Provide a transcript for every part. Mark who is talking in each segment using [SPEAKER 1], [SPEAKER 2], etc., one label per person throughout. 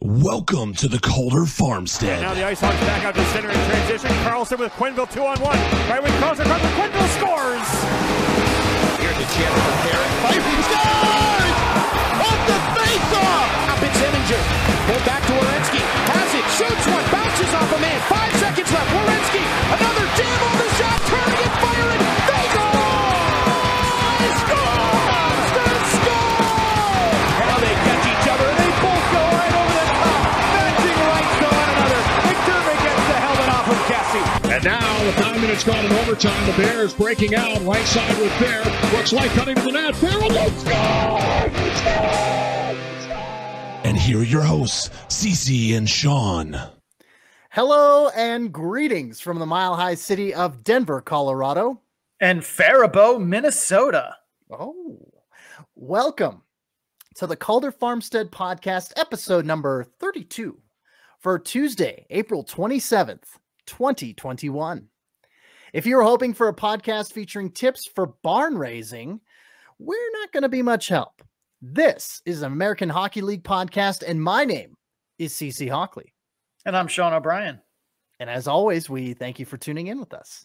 [SPEAKER 1] Welcome to the Calder Farmstead.
[SPEAKER 2] Now the Ice Hawks back out to center in transition. Carlson with Quinville 2-on-1. Right with Carlson, Quinville scores!
[SPEAKER 3] Here's a chance for Perry. Fight, he scores! Off the face-off! Up it's Eminger. Pulled back to Werenski. Has it, shoots one, bounces off a man. 5 seconds left. Werenski, another jam on the shot, turning and firing. They go! Scores! They score!
[SPEAKER 2] Now they catch each other and they both go right over the top. Matching rights to one another. McDermott gets the helmet off of Cassie.
[SPEAKER 4] And now, with 9 minutes gone in overtime, the Bears breaking out right side with Fair. Looks like cutting to the net. Fair will score!
[SPEAKER 1] And here are your hosts, Cece and Sean.
[SPEAKER 5] Hello and greetings from the mile-high city of Denver, Colorado.
[SPEAKER 6] And Faribault, Minnesota.
[SPEAKER 5] Oh, welcome to the Calder Farmstead podcast, episode number 32 for Tuesday, April 27th, 2021. If you're hoping for a podcast featuring tips for barn raising, we're not going to be much help. This is an American Hockey League podcast, and my name is Cece Hockley.
[SPEAKER 6] And I'm Sean O'Brien.
[SPEAKER 5] And as always, we thank you for tuning in with us.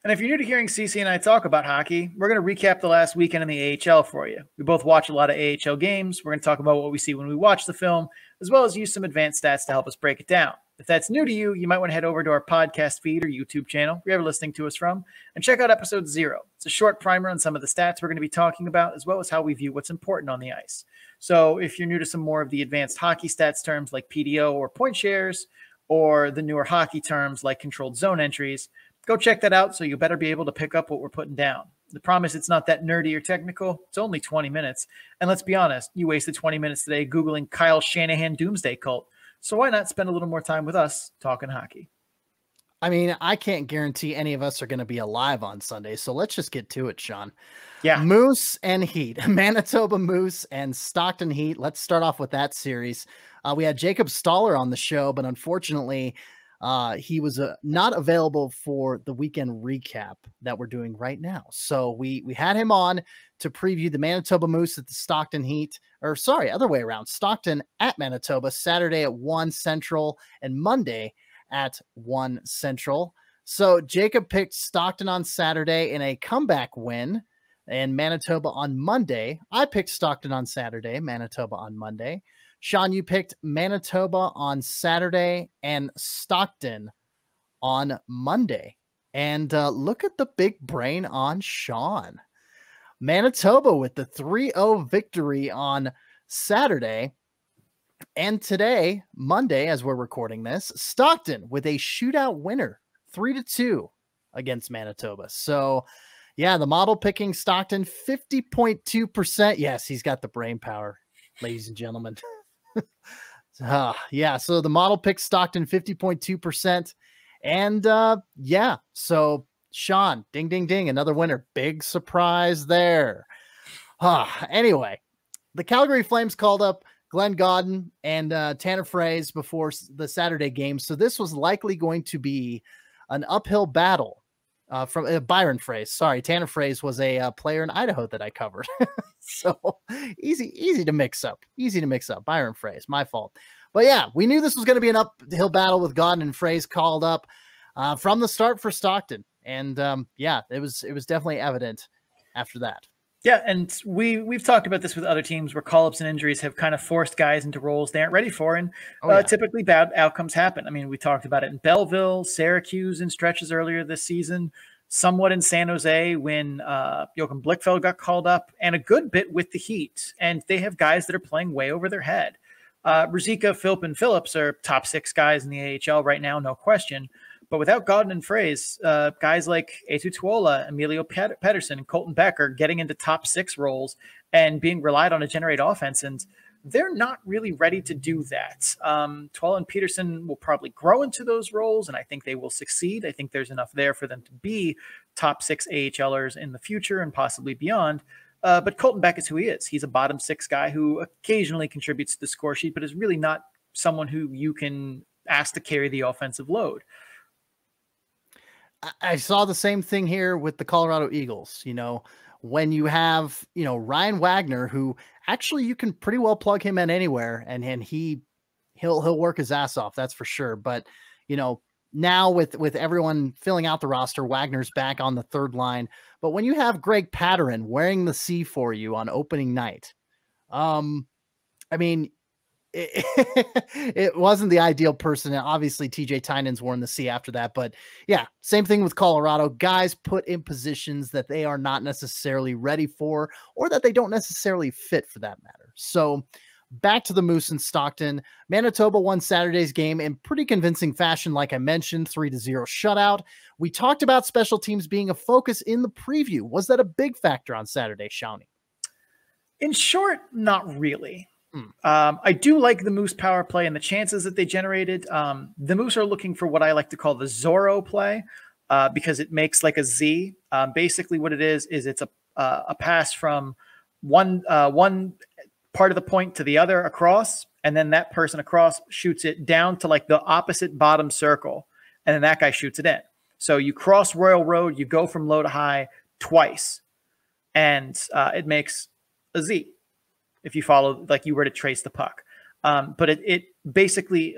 [SPEAKER 6] And if you're new to hearing Cece and I talk about hockey, we're going to recap the last weekend in the AHL for you. We both watch a lot of AHL games. We're going to talk about what we see when we watch the film, as well as use some advanced stats to help us break it down. If that's new to you, you might want to head over to our podcast feed or YouTube channel, wherever you're listening to us from, and check out episode 0. It's a short primer on some of the stats we're going to be talking about, as well as how we view what's important on the ice. So if you're new to some more of the advanced hockey stats terms like PDO or point shares, or the newer hockey terms like controlled zone entries, go check that out so you better be able to pick up what we're putting down. The promise, it's not that nerdy or technical. It's only 20 minutes. And let's be honest, you wasted 20 minutes today Googling Kyle Shanahan Doomsday Cult. So why not spend a little more time with us talking hockey?
[SPEAKER 5] I mean, I can't guarantee any of us are going to be alive on Sunday, so let's just get to it, Sean.
[SPEAKER 6] Yeah.
[SPEAKER 5] Moose and Heat, Manitoba Moose and Stockton Heat. Let's start off with that series. We had Jacob Stoller on the show, but unfortunately, he was not available for the weekend recap that we're doing right now. So we had him on to preview the Manitoba Moose at the Stockton Heat, or sorry, other way around, Stockton at Manitoba, Saturday at 1 Central and Monday at 1 Central. So Jacob picked Stockton on Saturday in a comeback win and Manitoba on Monday. I picked Stockton on Saturday, Manitoba on Monday. Sean, you picked Manitoba on Saturday and Stockton on Monday. And look at the big brain on Sean. Manitoba with the 3-0 victory on Saturday. And today, Monday, as we're recording this, Stockton with a shootout winner, 3-2 against Manitoba. So, yeah, the model picking Stockton 50.2%. Yes, he's got the brain power, ladies and gentlemen. Yeah, so the model picked Stockton 50.2%. And yeah, so Sean, ding, ding, ding, another winner. Big surprise there. Anyway, the Calgary Flames called up Glenn Gaudin and Tanner Fraze before the Saturday game. So this was likely going to be an uphill battle from Byron Fraze. Sorry, Tanner Fraze was a player in Idaho that I covered. So easy to mix up. Easy to mix up. Byron Fraze, my fault. But yeah, we knew this was going to be an uphill battle with Gaudin and Fraze called up from the start for Stockton. And yeah, it was definitely evident after that.
[SPEAKER 6] Yeah, and we've talked about this with other teams where call-ups and injuries have kind of forced guys into roles they aren't ready for, and typically bad outcomes happen. I mean, we talked about it in Belleville, Syracuse in stretches earlier this season, somewhat in San Jose when Joachim Blichfeld got called up, and a good bit with the Heat. And they have guys that are playing way over their head. Ruzicka, Philp, and Phillips are top 6 guys in the AHL right now, no question. But without Gaudin and Fraze, guys like Eetu Tuola, Emilio Pettersson, and Colton Beck are getting into top 6 roles and being relied on to generate offense. And they're not really ready to do that. Tuola and Peterson will probably grow into those roles, and I think they will succeed. I think there's enough there for them to be top 6 AHLers in the future and possibly beyond. But Colton Beck is who he is. He's a bottom 6 guy who occasionally contributes to the score sheet, but is really not someone who you can ask to carry the offensive load.
[SPEAKER 5] I saw the same thing here with the Colorado Eagles. You know, when you have, Ryan Wagner, who actually you can pretty well plug him in anywhere, and he he'll work his ass off. That's for sure. But, you know, now with everyone filling out the roster, Wagner's back on the third line. But when you have Greg Patterin wearing the C for you on opening night, I mean, it wasn't the ideal person. And obviously, TJ Tynan's worn the C after that. But yeah, same thing with Colorado. Guys put in positions that they are not necessarily ready for, or that they don't necessarily fit for that matter. So back to the Moose in Stockton. Manitoba won Saturday's game in pretty convincing fashion, like I mentioned, 3-0 shutout. We talked about special teams being a focus in the preview. Was that a big factor on Saturday, Shawnee?
[SPEAKER 6] In short, not really. I do like the Moose power play and the chances that they generated. The Moose are looking for what I like to call the Zorro play because it makes like a Z. Basically what it is it's a pass from one part of the point to the other across, and then that person across shoots it down to like the opposite bottom circle, and then that guy shoots it in. So you cross Royal Road, you go from low to high twice, and it makes a Z if you follow, like you were to trace the puck. But it basically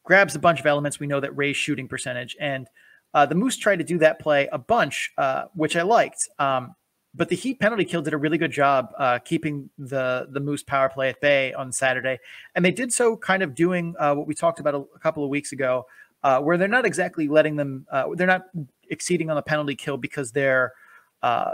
[SPEAKER 6] grabs a bunch of elements. We know that Ray's shooting percentage, and the Moose tried to do that play a bunch, which I liked. But the Heat penalty kill did a really good job keeping the Moose power play at bay on Saturday. And they did so kind of doing what we talked about a couple of weeks ago, where they're not exactly letting them, they're not exceeding on the penalty kill because they're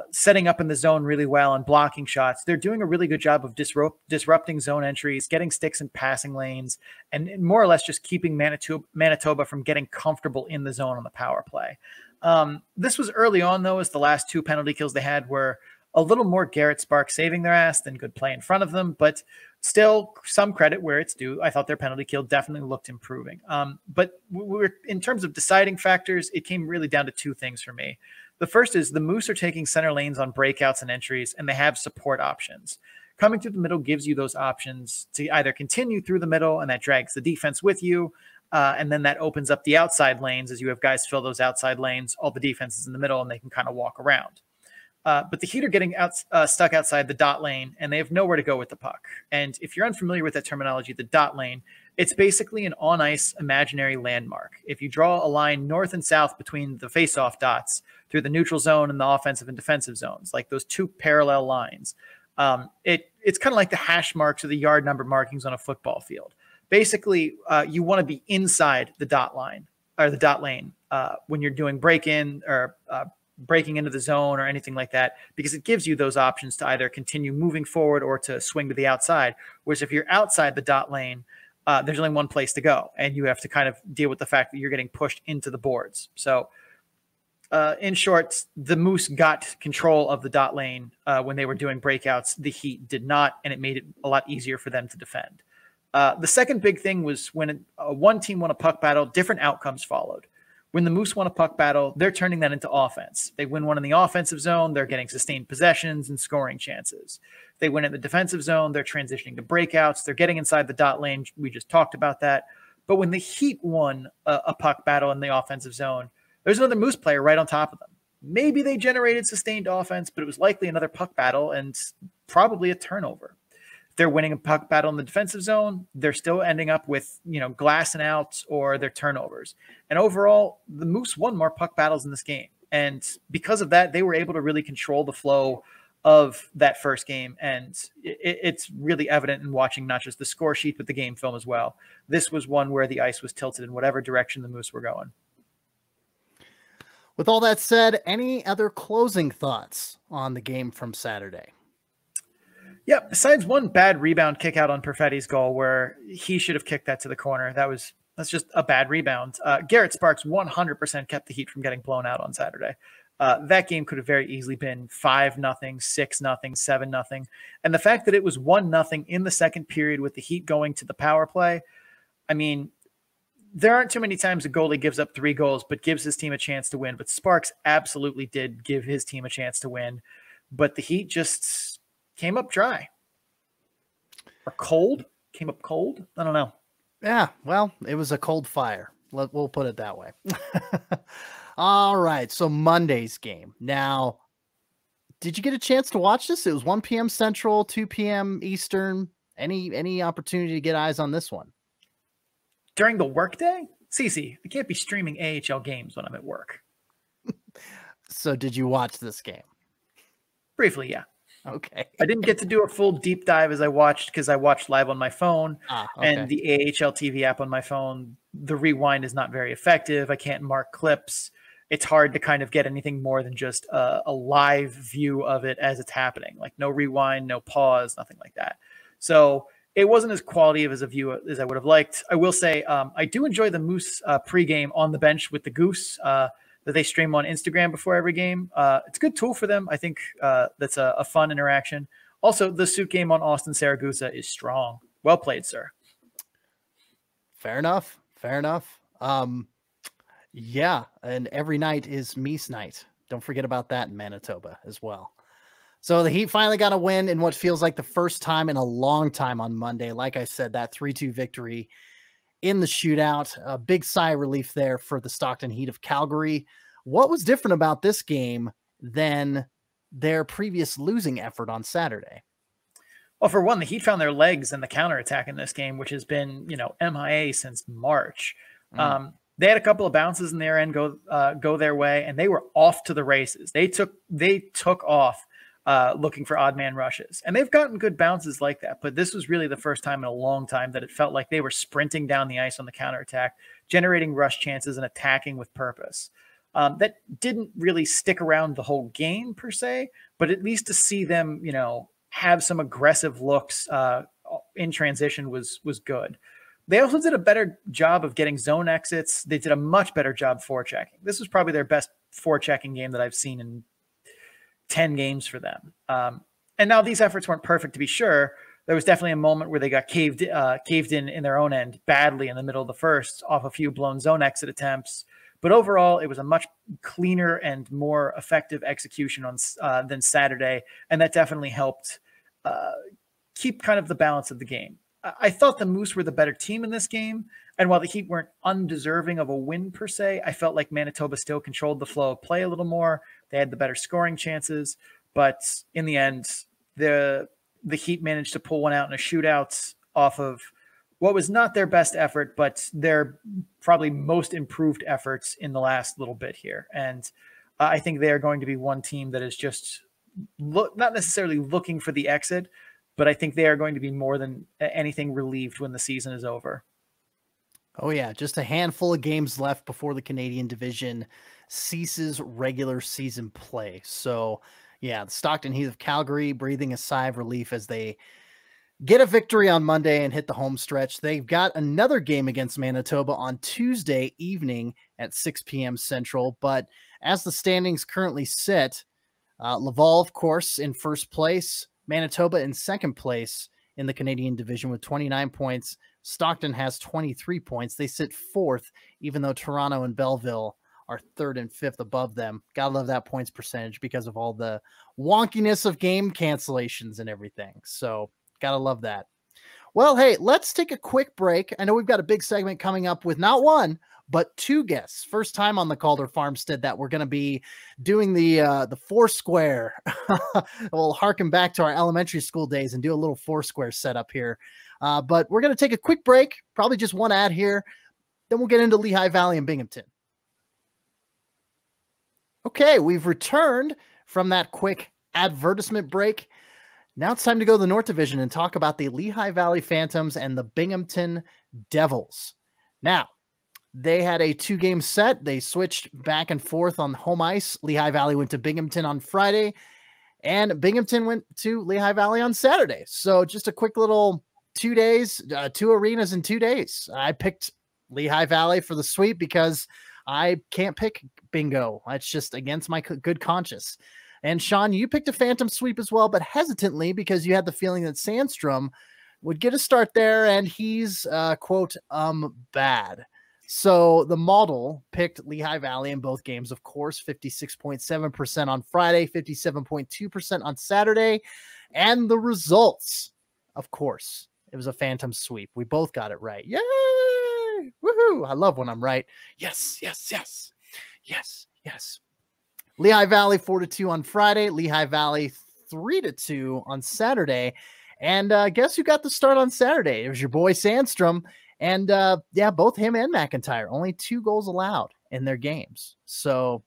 [SPEAKER 6] setting up in the zone really well and blocking shots. They're doing a really good job of disrupting zone entries, getting sticks in passing lanes, and more or less just keeping Manitoba from getting comfortable in the zone on the power play. This was early on, though, as the last two penalty kills they had were a little more Garrett Sparks saving their ass than good play in front of them, but still some credit where it's due. I thought their penalty kill definitely looked improving. But in terms of deciding factors, it came really down to two things for me. The first is the Moose are taking center lanes on breakouts and entries, and they have support options. Coming through the middle gives you those options to either continue through the middle, and that drags the defense with you, and then that opens up the outside lanes as you have guys fill those outside lanes, all the defense is in the middle, and they can kind of walk around. But the Heat are getting stuck outside the dot lane, and they have nowhere to go with the puck. And if you're unfamiliar with that terminology, the dot lane, it's basically an on-ice imaginary landmark. If you draw a line north and south between the face-off dots through the neutral zone and the offensive and defensive zones, like those two parallel lines, it's kind of like the hash marks or the yard number markings on a football field. Basically, you want to be inside the dot line or the dot lane when you're doing break-in or breaking into the zone or anything like that, because it gives you those options to either continue moving forward or to swing to the outside. Whereas if you're outside the dot lane, there's only one place to go, and you have to kind of deal with the fact that you're getting pushed into the boards. So in short, the Moose got control of the dot lane when they were doing breakouts. The Heat did not, and it made it a lot easier for them to defend. The second big thing was when one team won a puck battle, different outcomes followed. When the Moose won a puck battle, they're turning that into offense. They win one in the offensive zone, they're getting sustained possessions and scoring chances. They win in the defensive zone, they're transitioning to breakouts, they're getting inside the dot lane. We just talked about that. But when the Heat won a puck battle in the offensive zone, there's another Moose player right on top of them. Maybe they generated sustained offense, but it was likely another puck battle and probably a turnover. If they're winning a puck battle in the defensive zone, they're still ending up with, glassing outs or their turnovers. And overall, the Moose won more puck battles in this game. And because of that, they were able to really control the flow of that first game. And it's really evident in watching not just the score sheet, but the game film as well. This was one where the ice was tilted in whatever direction the Moose were going.
[SPEAKER 5] With all that said, any other closing thoughts on the game from Saturday?
[SPEAKER 6] Yeah, besides one bad rebound kick out on Perfetti's goal where he should have kicked that to the corner. That's just a bad rebound. Garrett Sparks 100% kept the Heat from getting blown out on Saturday. That game could have very easily been 5-0, 6-0, 7-0. And the fact that it was 1-0 in the second period with the Heat going to the power play, I mean, there aren't too many times a goalie gives up 3 goals but gives his team a chance to win. But Sparks absolutely did give his team a chance to win. But the Heat just came up dry. Or cold? Came up cold? I don't know.
[SPEAKER 5] Yeah, well, it was a cold fire. We'll put it that way. All right, so Monday's game. Now, did you get a chance to watch this? It was 1 p.m. Central, 2 p.m. Eastern. Any opportunity to get eyes on this one?
[SPEAKER 6] during the workday? Cece, I can't be streaming AHL games when I'm at work.
[SPEAKER 5] So did you watch this game?
[SPEAKER 6] Briefly, yeah.
[SPEAKER 5] Okay.
[SPEAKER 6] I didn't get to do a full deep dive as I watched because I watched live on my phone
[SPEAKER 5] okay.
[SPEAKER 6] and the AHL TV app on my phone. The rewind is not very effective. I can't mark clips. It's hard to kind of get anything more than just a live view of it as it's happening. Like no rewind, no pause, nothing like that. So it wasn't as quality of as a view as I would have liked. I will say I do enjoy the Moose pregame on the bench with the Goose that they stream on Instagram before every game. It's a good tool for them. I think that's a fun interaction. Also, the suit game on Austin Saragusa is strong. Well played, sir.
[SPEAKER 5] Fair enough. Fair enough. Yeah, and every night is Meese night. Don't forget about that in Manitoba as well. So the Heat finally got a win in what feels like the first time in a long time on Monday. Like I said, that 3-2 victory in the shootout. A big sigh of relief there for the Stockton Heat of Calgary. What was different about this game than their previous losing effort on Saturday?
[SPEAKER 6] Well, for one, the Heat found their legs in the counterattack in this game, which has been, MIA since March. They had a couple of bounces in their end go their way, and they were off to the races. They took off looking for odd man rushes, and they've gotten good bounces like that. But this was really the first time in a long time that it felt like they were sprinting down the ice on the counterattack, generating rush chances and attacking with purpose. That didn't really stick around the whole game per se, but at least to see them, have some aggressive looks in transition was good. They also did a better job of getting zone exits. They did a much better job forechecking. This was probably their best forechecking game that I've seen in 10 games for them. And now these efforts weren't perfect, to be sure. There was definitely a moment where they got caved in their own end badly in the middle of the first off a few blown zone exit attempts. But overall, it was a much cleaner and more effective execution than Saturday. And that definitely helped keep kind of the balance of the game. I thought the Moose were the better team in this game. And while the Heat weren't undeserving of a win per se, I felt like Manitoba still controlled the flow of play a little more. They had the better scoring chances. But in the end, the Heat managed to pull one out in a shootout off of what was not their best effort, but their probably most improved efforts in the last little bit here. And I think they are going to be one team that is just not necessarily looking for the exit, but I think they are going to be more than anything relieved when the season is over.
[SPEAKER 5] Oh, yeah. Just a handful of games left before the Canadian division ceases regular season play. So, yeah, the Stockton Heat of Calgary breathing a sigh of relief as they get a victory on Monday and hit the home stretch. They've got another game against Manitoba on Tuesday evening at 6 p.m. Central. But as the standings currently sit, Laval, of course, in first place. Manitoba in second place in the Canadian division with 29 points. Stockton has 23 points. They sit fourth, even though Toronto and Belleville are third and fifth above them. Gotta love that points percentage because of all the wonkiness of game cancellations and everything. So gotta love that. Well, hey, let's take a quick break. I know we've got a big segment coming up with not one, but two guests. First time on the Calder Farmstead that we're going to be doing the Foursquare. We'll harken back to our elementary school days and do a little Foursquare setup here. But we're going to take a quick break, probably just one ad here. Then we'll get into Lehigh Valley and Binghamton. Okay, we've returned from that quick advertisement break. Now it's time to go to the North Division and talk about the Lehigh Valley Phantoms and the Binghamton Devils. Now, they had a 2-game set. They switched back and forth on home ice. Lehigh Valley went to Binghamton on Friday, and Binghamton went to Lehigh Valley on Saturday. So just a quick little 2 days, 2 arenas in 2 days. I picked Lehigh Valley for the sweep because I can't pick bingo. It's just against my good conscience. And Sean, you picked a Phantom sweep as well, but hesitantly because you had the feeling that Sandstrom would get a start there, and he's, quote, bad. So the model picked Lehigh Valley in both games, of course, 56.7% on Friday, 57.2% on Saturday. And the results, of course, it was a Phantom sweep. We both got it right. Yay! Woohoo! I love when I'm right. Yes, yes, yes. Yes, yes. Lehigh Valley 4-2 on Friday. Lehigh Valley 3-2 on Saturday. And guess who got the start on Saturday? It was your boy Sandstrom. And yeah, both him and McIntyre, only 2 goals allowed in their games. So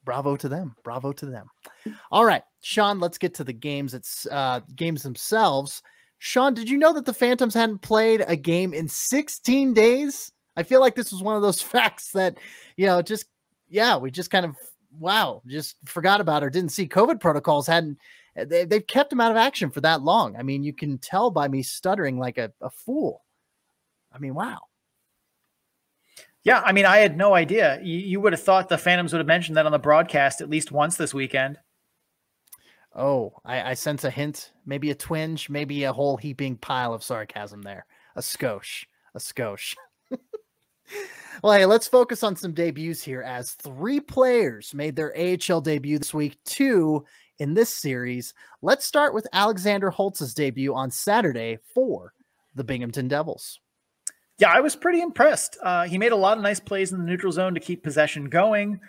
[SPEAKER 5] bravo to them. Bravo to them. All right, Sean, let's get to the games. It's games themselves. Sean, did you know that the Phantoms hadn't played a game in 16 days? I feel like this was one of those facts that, we just kind of, just forgot about or didn't see. COVID protocols they've kept him out of action for that long. I mean, you can tell by me stuttering like a fool. I mean, wow.
[SPEAKER 6] Yeah, I mean, I had no idea. You would have thought the Phantoms would have mentioned that on the broadcast at least once this weekend.
[SPEAKER 5] Oh, I sense a hint, maybe a twinge, maybe a whole heaping pile of sarcasm there. A skosh. Well, hey, let's focus on some debuts here, as 3 players made their AHL debut this week, 2 in this series. Let's start with Alexander Holtz's debut on Saturday for the Binghamton Devils.
[SPEAKER 6] Yeah, I was pretty impressed. He made a lot of nice plays in the neutral zone to keep possession going.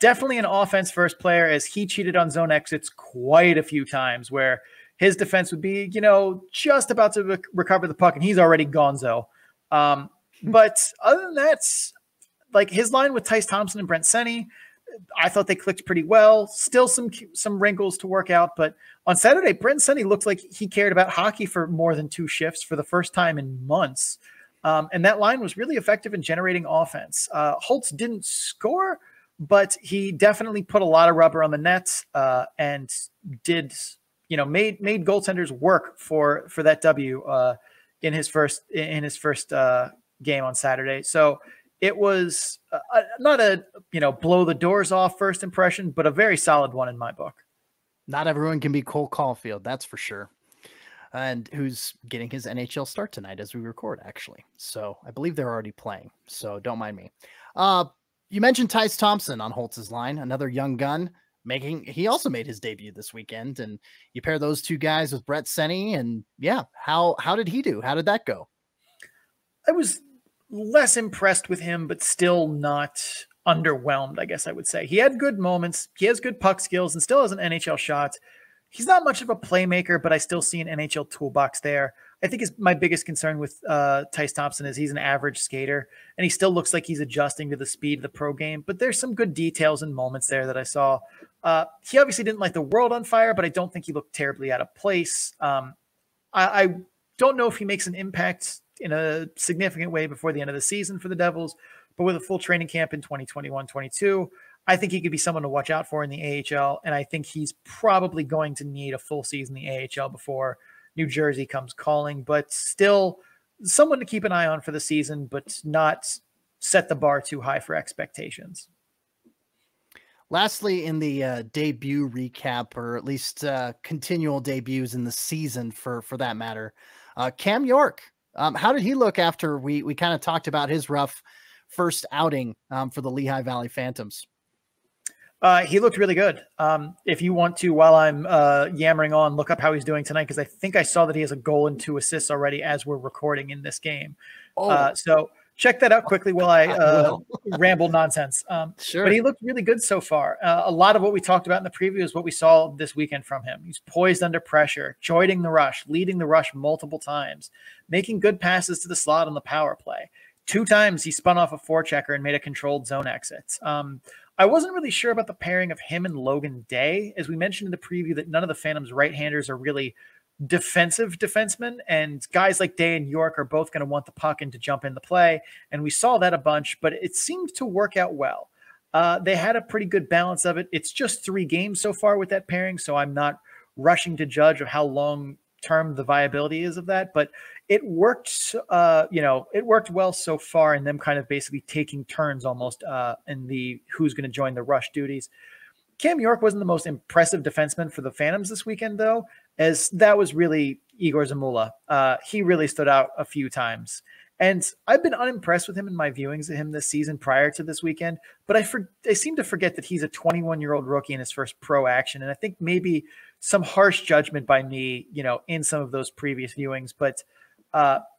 [SPEAKER 6] Definitely an offense-first player, as he cheated on zone exits quite a few times where his defense would be, just about to recover the puck, and he's already gonzo. But other than that, like his line with Thompson and Brent Seney, I thought they clicked pretty well. Still some wrinkles to work out, but on Saturday, Brent Seney looked like he cared about hockey for more than 2 shifts for the first time in months. And that line was really effective in generating offense. Holtz didn't score, but he definitely put a lot of rubber on the net and did, made goaltenders work for that W in his first game on Saturday. So it was not a, blow the doors off first impression, but a very solid one in my book.
[SPEAKER 5] Not everyone can be Cole Caulfield, that's for sure. And who's getting his NHL start tonight as we record, actually. So I believe they're already playing, so don't mind me. You mentioned Tyce Thompson on Holtz's line, another young gun. He also made his debut this weekend, and you pair those 2 guys with Brett Seney, and yeah, how did he do? How did that go?
[SPEAKER 6] I was less impressed with him, but still not underwhelmed, I guess I would say. He had good moments. He has good puck skills and still has an NHL shot. He's not much of a playmaker, but I still see an NHL toolbox there. I think my biggest concern with Tyce Thompson is he's an average skater, and he still looks like he's adjusting to the speed of the pro game, but there's some good details and moments there that I saw. He obviously didn't light the world on fire, but I don't think he looked terribly out of place. I don't know if he makes an impact in a significant way before the end of the season for the Devils, but with a full training camp in 2021-22, I think he could be someone to watch out for in the AHL, and I think he's probably going to need a full season in the AHL before New Jersey comes calling, but still someone to keep an eye on for the season, but not set the bar too high for expectations.
[SPEAKER 5] Lastly, in the debut recap, or at least continual debuts in the season for that matter, Cam York. How did he look after we kind of talked about his rough first outing for the Lehigh Valley Phantoms?
[SPEAKER 6] He looked really good. If you want to, while I'm yammering on, look up how he's doing tonight, because I think I saw that he has a goal and 2 assists already as we're recording in this game. So check that out quickly while I ramble nonsense.
[SPEAKER 5] Sure.
[SPEAKER 6] But he looked really good so far. A lot of what we talked about in the preview is what we saw this weekend from him. He's poised under pressure, joining the rush, leading the rush multiple times, making good passes to the slot on the power play. 2 times he spun off a forechecker and made a controlled zone exit. I wasn't really sure about the pairing of him and Logan Day. As we mentioned in the preview, that none of the Phantoms right-handers are really defensive defensemen, and guys like Day and York are both going to want the puck and to jump in the play, and we saw that a bunch, but it seemed to work out well. They had a pretty good balance of it. It's just 3 games so far with that pairing, so I'm not rushing to judge of how long-term the viability is of that, but it worked, it worked well so far in them kind of basically taking turns almost in the who's going to join the rush duties. Cam York wasn't the most impressive defenseman for the Phantoms this weekend, though, as that was really Igor Zamula. He really stood out a few times. And I've been unimpressed with him in my viewings of him this season prior to this weekend, but I seem to forget that he's a 21-year-old rookie in his first pro action, and I think maybe some harsh judgment by me, in some of those previous viewings. But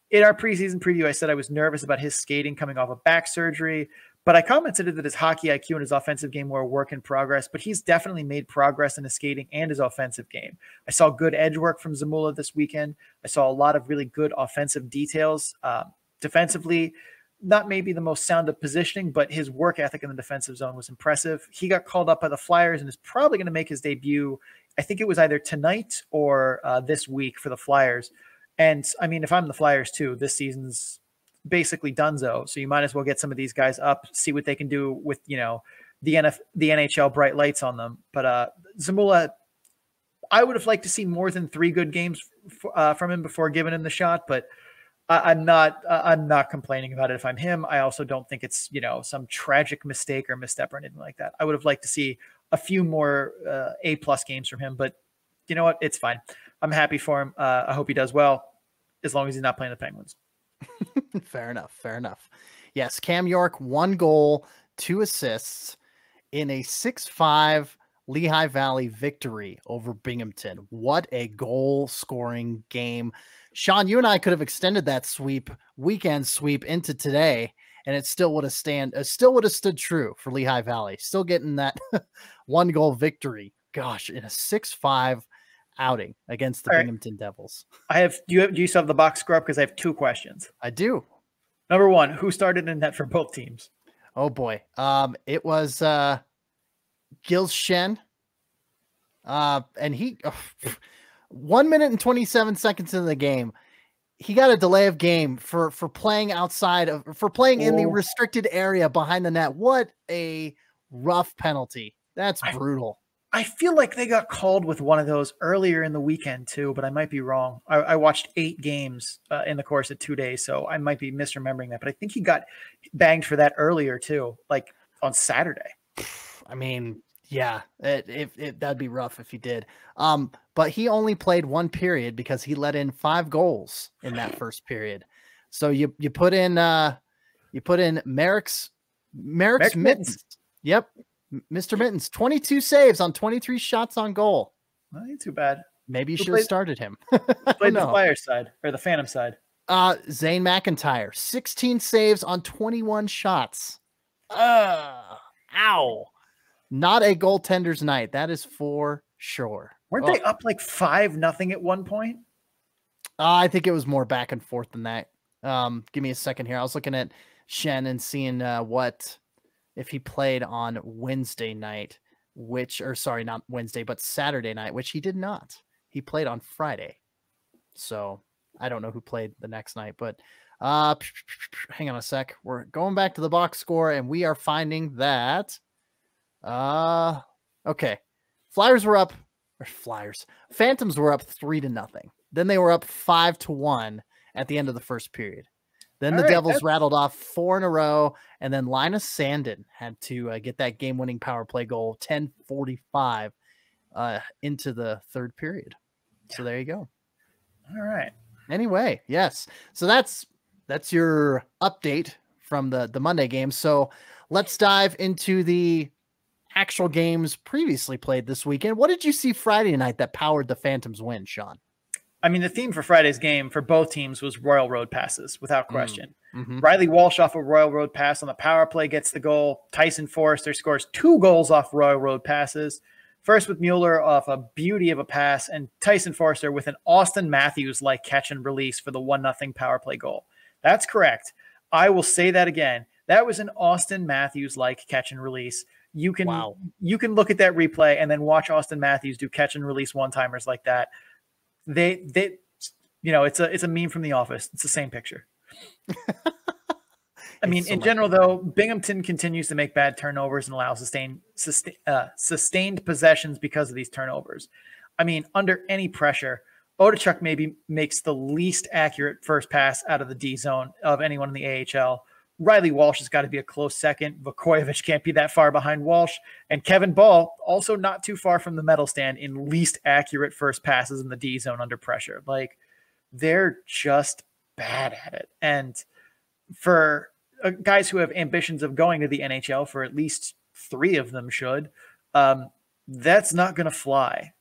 [SPEAKER 6] in our preseason preview, I said I was nervous about his skating coming off of back surgery, but I commented that his hockey IQ and his offensive game were a work in progress, but he's definitely made progress in his skating and his offensive game. I saw good edge work from Zamula this weekend. I saw a lot of really good offensive details. defensively, not maybe the most sound of positioning, but his work ethic in the defensive zone was impressive. He got called up by the Flyers and is probably going to make his debut. I think it was either tonight or this week for the Flyers. And I mean, if I'm the Flyers too, this season's basically donezo. So you might as well get some of these guys up, see what they can do with, you know, the NHL bright lights on them. But Zamula, I would have liked to see more than 3 good games from him before giving him the shot, but I'm not complaining about it if I'm him. I also don't think it's, you know, some tragic mistake or misstep or anything like that. I would have liked to see a few more A+ games from him, but you know what? It's fine. I'm happy for him. I hope he does well, as long as he's not playing the Penguins.
[SPEAKER 5] Fair enough. Fair enough. Yes, Cam York, 1 goal, 2 assists in a 6-5 Lehigh Valley victory over Binghamton. What a goal-scoring game. Sean, you and I could have extended that weekend sweep into today, and it still would have stood true for Lehigh Valley. Still getting that 1-goal victory. Gosh, in a 6-5 outing against the Binghamton Devils.
[SPEAKER 6] Do you still have the box score up? Because I have 2 questions.
[SPEAKER 5] I do.
[SPEAKER 6] Number 1, who started in net for both teams?
[SPEAKER 5] Oh boy. It was Gilles Shen. And he 1 minute and 27 seconds into the game, he got a delay of game for playing in the restricted area behind the net. What a rough penalty. That's brutal.
[SPEAKER 6] I feel like they got called with one of those earlier in the weekend too, but I might be wrong. I watched 8 games in the course of 2 days, so I might be misremembering that. But I think he got banged for that earlier too, like on Saturday.
[SPEAKER 5] I mean, yeah, that'd be rough if he did. But he only played 1 period because he let in 5 goals in that first period. So you put in Merrick's Mittens. Yep. Mr. Mittens, 22 saves on 23 shots on goal.
[SPEAKER 6] Not too bad.
[SPEAKER 5] Maybe you should have started him.
[SPEAKER 6] Played the Flyers side or the Phantom side.
[SPEAKER 5] Zane McIntyre, 16 saves on 21 shots. Ow. Not a goaltender's night. That is for sure.
[SPEAKER 6] Weren't they up like 5-0 at one point?
[SPEAKER 5] I think it was more back and forth than that. Give me a second here. I was looking at Shen and seeing if he played on Wednesday night, not Wednesday, but Saturday night, which he did not. He played on Friday. So I don't know who played the next night, but hang on a sec. We're going back to the box score and we are finding that, okay. Phantoms were up 3-0. Then they were up 5-1 at the end of the first period. Then the Devils rattled off 4 in a row, and then Linus Sandin had to get that game-winning power play goal, 10:45 into the third period. So there you go.
[SPEAKER 6] All right.
[SPEAKER 5] Anyway, yes. So that's your update from the Monday game. So let's dive into the actual games previously played this weekend. What did you see Friday night that powered the Phantoms win, Sean?
[SPEAKER 6] I mean, the theme for Friday's game for both teams was Royal Road passes, without question.
[SPEAKER 5] Mm-hmm.
[SPEAKER 6] Riley Walsh off a Royal Road pass on the power play gets the goal. Tyson Foerster scores 2 goals off Royal Road passes. First with Mueller off a beauty of a pass, and Tyson Foerster with an Austin Matthews-like catch and release for the 1-0 power play goal. That's correct. I will say that again. That was an Austin Matthews-like catch and release. You can look at that replay and then watch Austin Matthews do catch and release one-timers like that. They it's a meme from The Office. It's the same picture. I mean, in general, though, Binghamton continues to make bad turnovers and allow sustained possessions because of these turnovers. I mean, under any pressure, Odachuk maybe makes the least accurate first pass out of the D zone of anyone in the AHL. Riley Walsh has got to be a close second. Vukojevic can't be that far behind Walsh. And Kevin Ball, also not too far from the medal stand in least accurate first passes in the D zone under pressure. Like, they're just bad at it. And for guys who have ambitions of going to the NHL, for at least 3 of them should, that's not going to fly.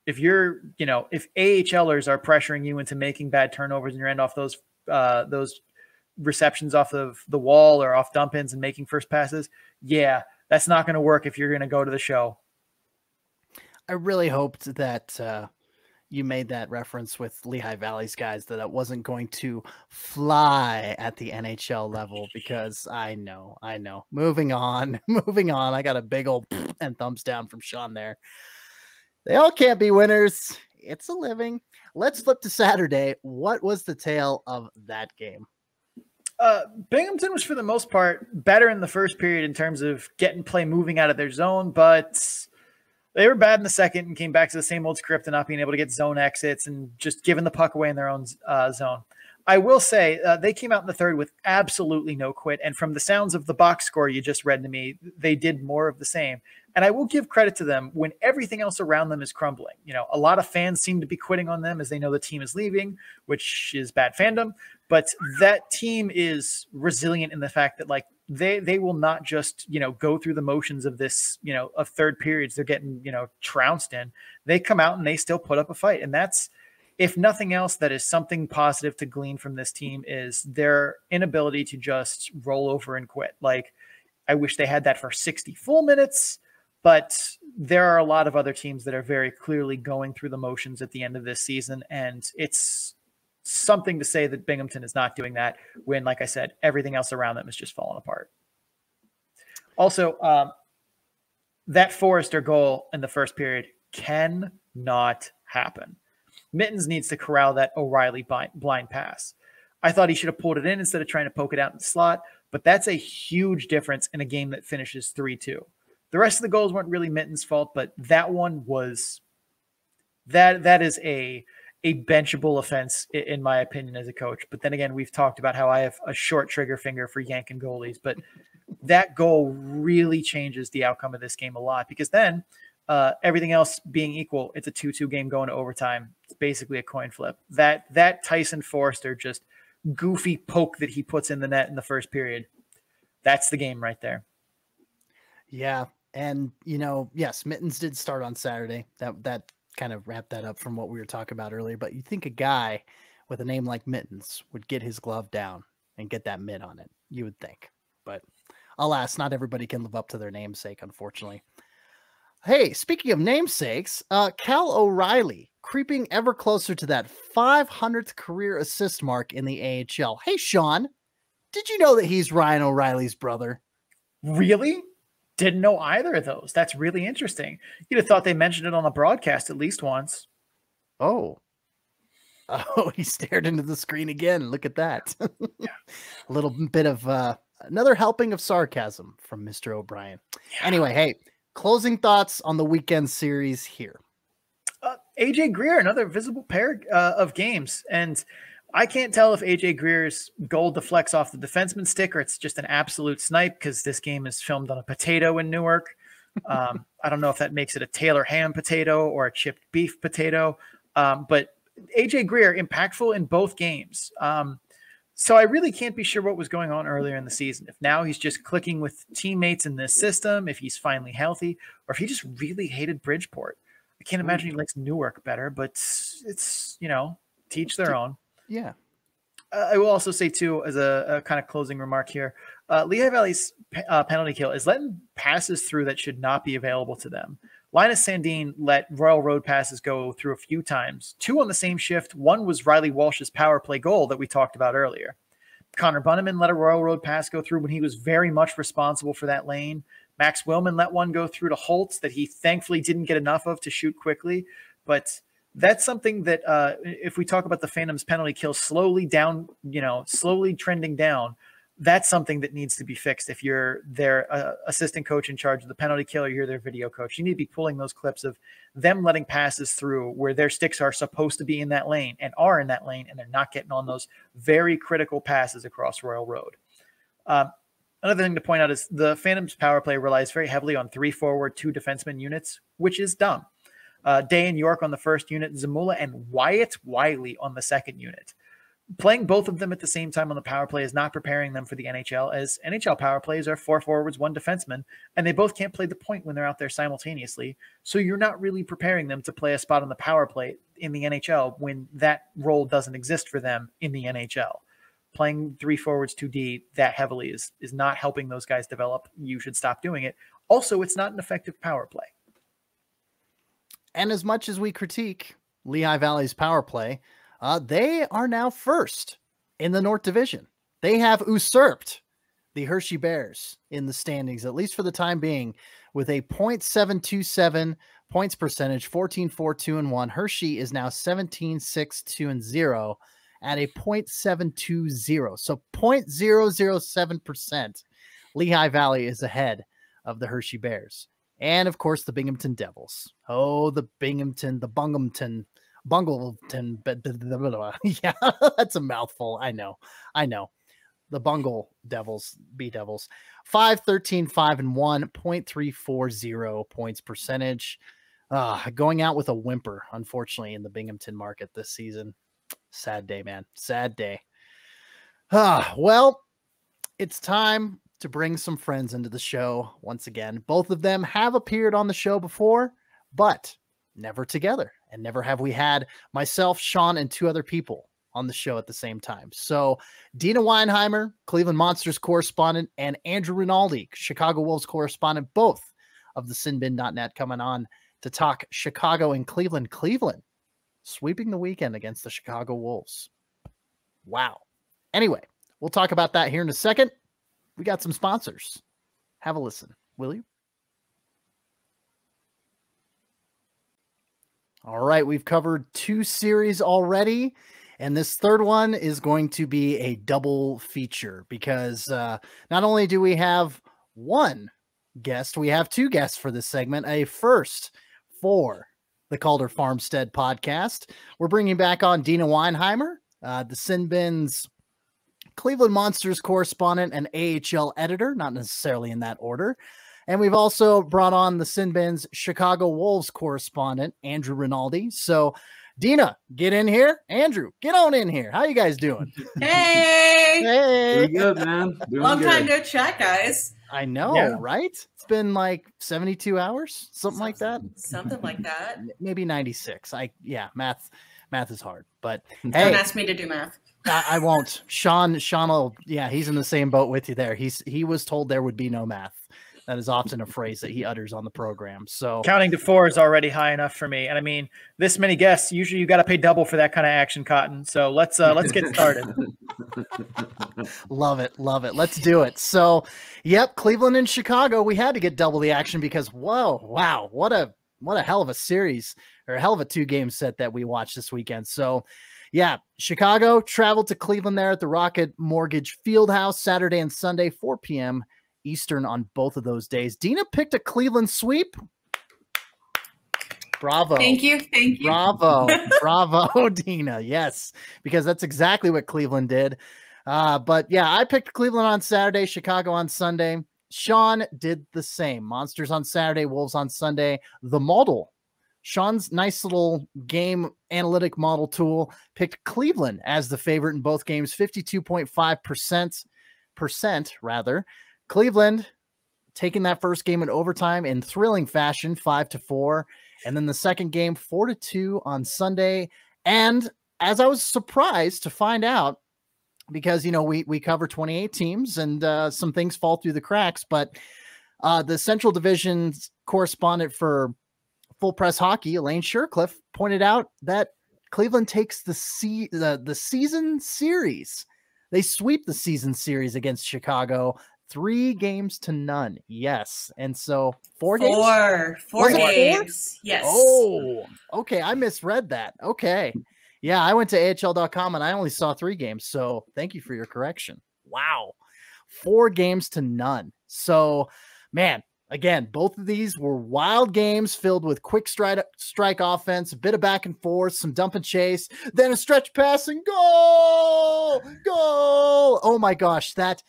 [SPEAKER 6] If if AHLers are pressuring you into making bad turnovers and you're end off those receptions off of the wall or off dump-ins and making first passes, yeah, that's not going to work if you're going to go to the show.
[SPEAKER 5] I really hoped that you made that reference with Lehigh Valley's guys that it wasn't going to fly at the NHL level, because I know. Moving on. I got a big old and thumbs down from Sean there. They all can't be winners. It's a living. Let's flip to Saturday. What was the tale of that game?
[SPEAKER 6] Binghamton was, for the most part, better in the first period in terms of getting play moving out of their zone, but they were bad in the second and came back to the same old script of not being able to get zone exits and just giving the puck away in their own zone. I will say they came out in the third with absolutely no quit. And from the sounds of the box score you just read to me, they did more of the same. And I will give credit to them when everything else around them is crumbling. You know, a lot of fans seem to be quitting on them as they know the team is leaving, which is bad fandom. But that team is resilient in the fact that, like, they will not just, you know, go through the motions of this, you know, of third periods they're getting, you know, trounced in. They come out and they still put up a fight. And that's, if nothing else, that is something positive to glean from this team, is their inability to just roll over and quit. Like, I wish they had that for 60 full minutes, but there are a lot of other teams that are very clearly going through the motions at the end of this season. And it's something to say that Binghamton is not doing that when, like I said, everything else around them is just falling apart. Also, that Foerster goal in the first period cannot happen. Mittens needs to corral that O'Reilly blind pass. I thought he should have pulled it in instead of trying to poke it out in the slot, but that's a huge difference in a game that finishes 3-2. The rest of the goals weren't really Mittens' fault, but that one was that is a benchable offense in my opinion as a coach. But then again, we've talked about how I have a short trigger finger for yanking goalies, but that goal really changes the outcome of this game a lot, because then everything else being equal, it's a 2-2 game going to overtime. It's basically a coin flip. That Tyson Foerster just goofy poke that he puts in the net in the first period, that's the game right there.
[SPEAKER 5] Yeah. And, you know, yes, Mittens did start on Saturday. That kind of wrapped that up from what we were talking about earlier. But you think a guy with a name like Mittens would get his glove down and get that mitt on it. You would think. But alas, not everybody can live up to their namesake, unfortunately. Hey, speaking of namesakes, Cal O'Reilly creeping ever closer to that 500th career assist mark in the AHL. Hey, Sean, did you know that he's Ryan O'Reilly's brother?
[SPEAKER 6] Really? Didn't know either of those. That's really interesting. You'd have thought they mentioned it on the broadcast at least once.
[SPEAKER 5] Oh, he stared into the screen again. Look at that. A little bit of another helping of sarcasm from Mr. O'Brien. Yeah. Anyway, hey, closing thoughts on the weekend series here.
[SPEAKER 6] AJ Greer, another visible pair of games. And I can't tell if AJ Greer's goal deflects off the defenseman's stick or it's just an absolute snipe, because this game is filmed on a potato in Newark. I don't know if that makes it a Taylor ham potato or a chipped beef potato. But AJ Greer, impactful in both games. So I really can't be sure what was going on earlier in the season. If now he's just clicking with teammates in this system, if he's finally healthy, or if he just really hated Bridgeport. I can't imagine he likes Newark better, but it's, you know, teach their own.
[SPEAKER 5] Yeah.
[SPEAKER 6] I will also say, too, as a kind of closing remark here, Lehigh Valley's penalty kill is letting passes through that should not be available to them. Linus Sandin let Royal Road passes go through a few times, 2 on the same shift. One was Riley Walsh's power play goal that we talked about earlier. Connor Bunneman let a Royal Road pass go through when he was very much responsible for that lane. Max Willman let one go through to Holtz that he thankfully didn't get enough of to shoot quickly. But that's something that if we talk about the Phantoms penalty kill slowly down, you know, slowly trending down, that's something that needs to be fixed. If you're their assistant coach in charge of the penalty kill, or you're their video coach, you need to be pulling those clips of them letting passes through where their sticks are supposed to be in that lane and are in that lane, and they're not getting on those very critical passes across Royal Road. Another thing to point out is the Phantoms power play relies very heavily on 3 forward, 2 defenseman units, which is dumb. Day and York on the first unit, Zamula and Wyatt Wiley on the second unit. Playing both of them at the same time on the power play is not preparing them for the NHL, as NHL power plays are 4 forwards, 1 defenseman, and they both can't play the point when they're out there simultaneously. So you're not really preparing them to play a spot on the power play in the NHL when that role doesn't exist for them in the NHL. Playing 3 forwards, 2D that heavily is not helping those guys develop. You should stop doing it. Also, it's not an effective power play.
[SPEAKER 5] And as much as we critique Lehigh Valley's power play, they are now first in the North Division. They have usurped the Hershey Bears in the standings, at least for the time being, with a .727 points percentage, 14-4-2-1. Hershey is now 17-6-2-0 at a .720. So 0.007%. Lehigh Valley is ahead of the Hershey Bears. And of course, the Binghamton Devils. Oh, the Binghamton. Yeah, that's a mouthful. I know. The Bungle Devils, B-Devils, 5-13-5-1, .340 points percentage. Going out with a whimper, unfortunately, in the Binghamton market this season. Sad day, man. Sad day. Well, it's time to bring some friends into the show once again. Both of them have appeared on the show before, but never together. And never have we had myself, Sean, and two other people on the show at the same time. So Deana Weinheimer, Cleveland Monsters correspondent, and Andrew Rinaldi, Chicago Wolves correspondent, both of the sinbin.net, coming on to talk Chicago and Cleveland. Cleveland sweeping the weekend against the Chicago Wolves. Wow. Anyway, we'll talk about that here in a second. We got some sponsors. Have a listen, will you? All right, we've covered 2 series already. And this third one is going to be a double feature because not only do we have one guest, we have 2 guests for this segment, a first for the Calder Farmstead podcast. We're bringing back on Deana Weinheimer, the Sinbin's Cleveland Monsters correspondent and AHL editor, not necessarily in that order. And we've also brought on the Sinbin's Chicago Wolves correspondent, Andrew Rinaldi. So Deana, get in here. Andrew, get on in here. How you guys doing?
[SPEAKER 7] Hey.
[SPEAKER 5] Hey.
[SPEAKER 8] Doing good, man. Doing
[SPEAKER 7] Long
[SPEAKER 8] good.
[SPEAKER 7] time no chat, guys.
[SPEAKER 5] I know,
[SPEAKER 6] Yeah.
[SPEAKER 5] right? It's been like 72 hours, something like that.
[SPEAKER 7] Something like that.
[SPEAKER 5] Maybe 96. Math is hard. But
[SPEAKER 7] Don't
[SPEAKER 5] hey,
[SPEAKER 7] ask me to do math.
[SPEAKER 5] I won't. Sean will, he's in the same boat with you there. He was told there would be no math. That is often a phrase that he utters on the program. So
[SPEAKER 6] Counting to 4 is already high enough for me. And I mean, this many guests, usually you got to pay double for that kind of action, Cotton. So let's get started.
[SPEAKER 5] Love it. Let's do it. So, yep, Cleveland and Chicago, we had to get double the action because wow, what a hell of a series, or a hell of a 2-game set that we watched this weekend. So, yeah, Chicago traveled to Cleveland there at the Rocket Mortgage Fieldhouse Saturday and Sunday, 4 p.m. Eastern on both of those days. Deana picked a Cleveland sweep. Bravo.
[SPEAKER 7] Thank you.
[SPEAKER 5] Bravo, Deana. Yes, because that's exactly what Cleveland did. But yeah, I picked Cleveland on Saturday, Chicago on Sunday. Sean did the same. Monsters on Saturday, Wolves on Sunday. The model, Sean's nice little game analytic model tool, picked Cleveland as the favorite in both games, 52.5% rather. Cleveland taking that first game in overtime in thrilling fashion, 5-4. And then the second game, 4-2 on Sunday. And as I was surprised to find out, because, we cover 28 teams and some things fall through the cracks, but the Central Division's correspondent for Full Press Hockey, Elaine Shercliffe, pointed out that Cleveland takes the season series. They sweep the season series against Chicago 3-0. Yes. And so 4 games?
[SPEAKER 7] Four games. Yes.
[SPEAKER 5] Oh, okay. I misread that. Okay. Yeah, I went to AHL.com and I only saw 3 games. So thank you for your correction. Wow. 4-0. So, man, again, both of these were wild games filled with quick strike offense, a bit of back and forth, some dump and chase, then a stretch pass and goal. Oh my gosh, that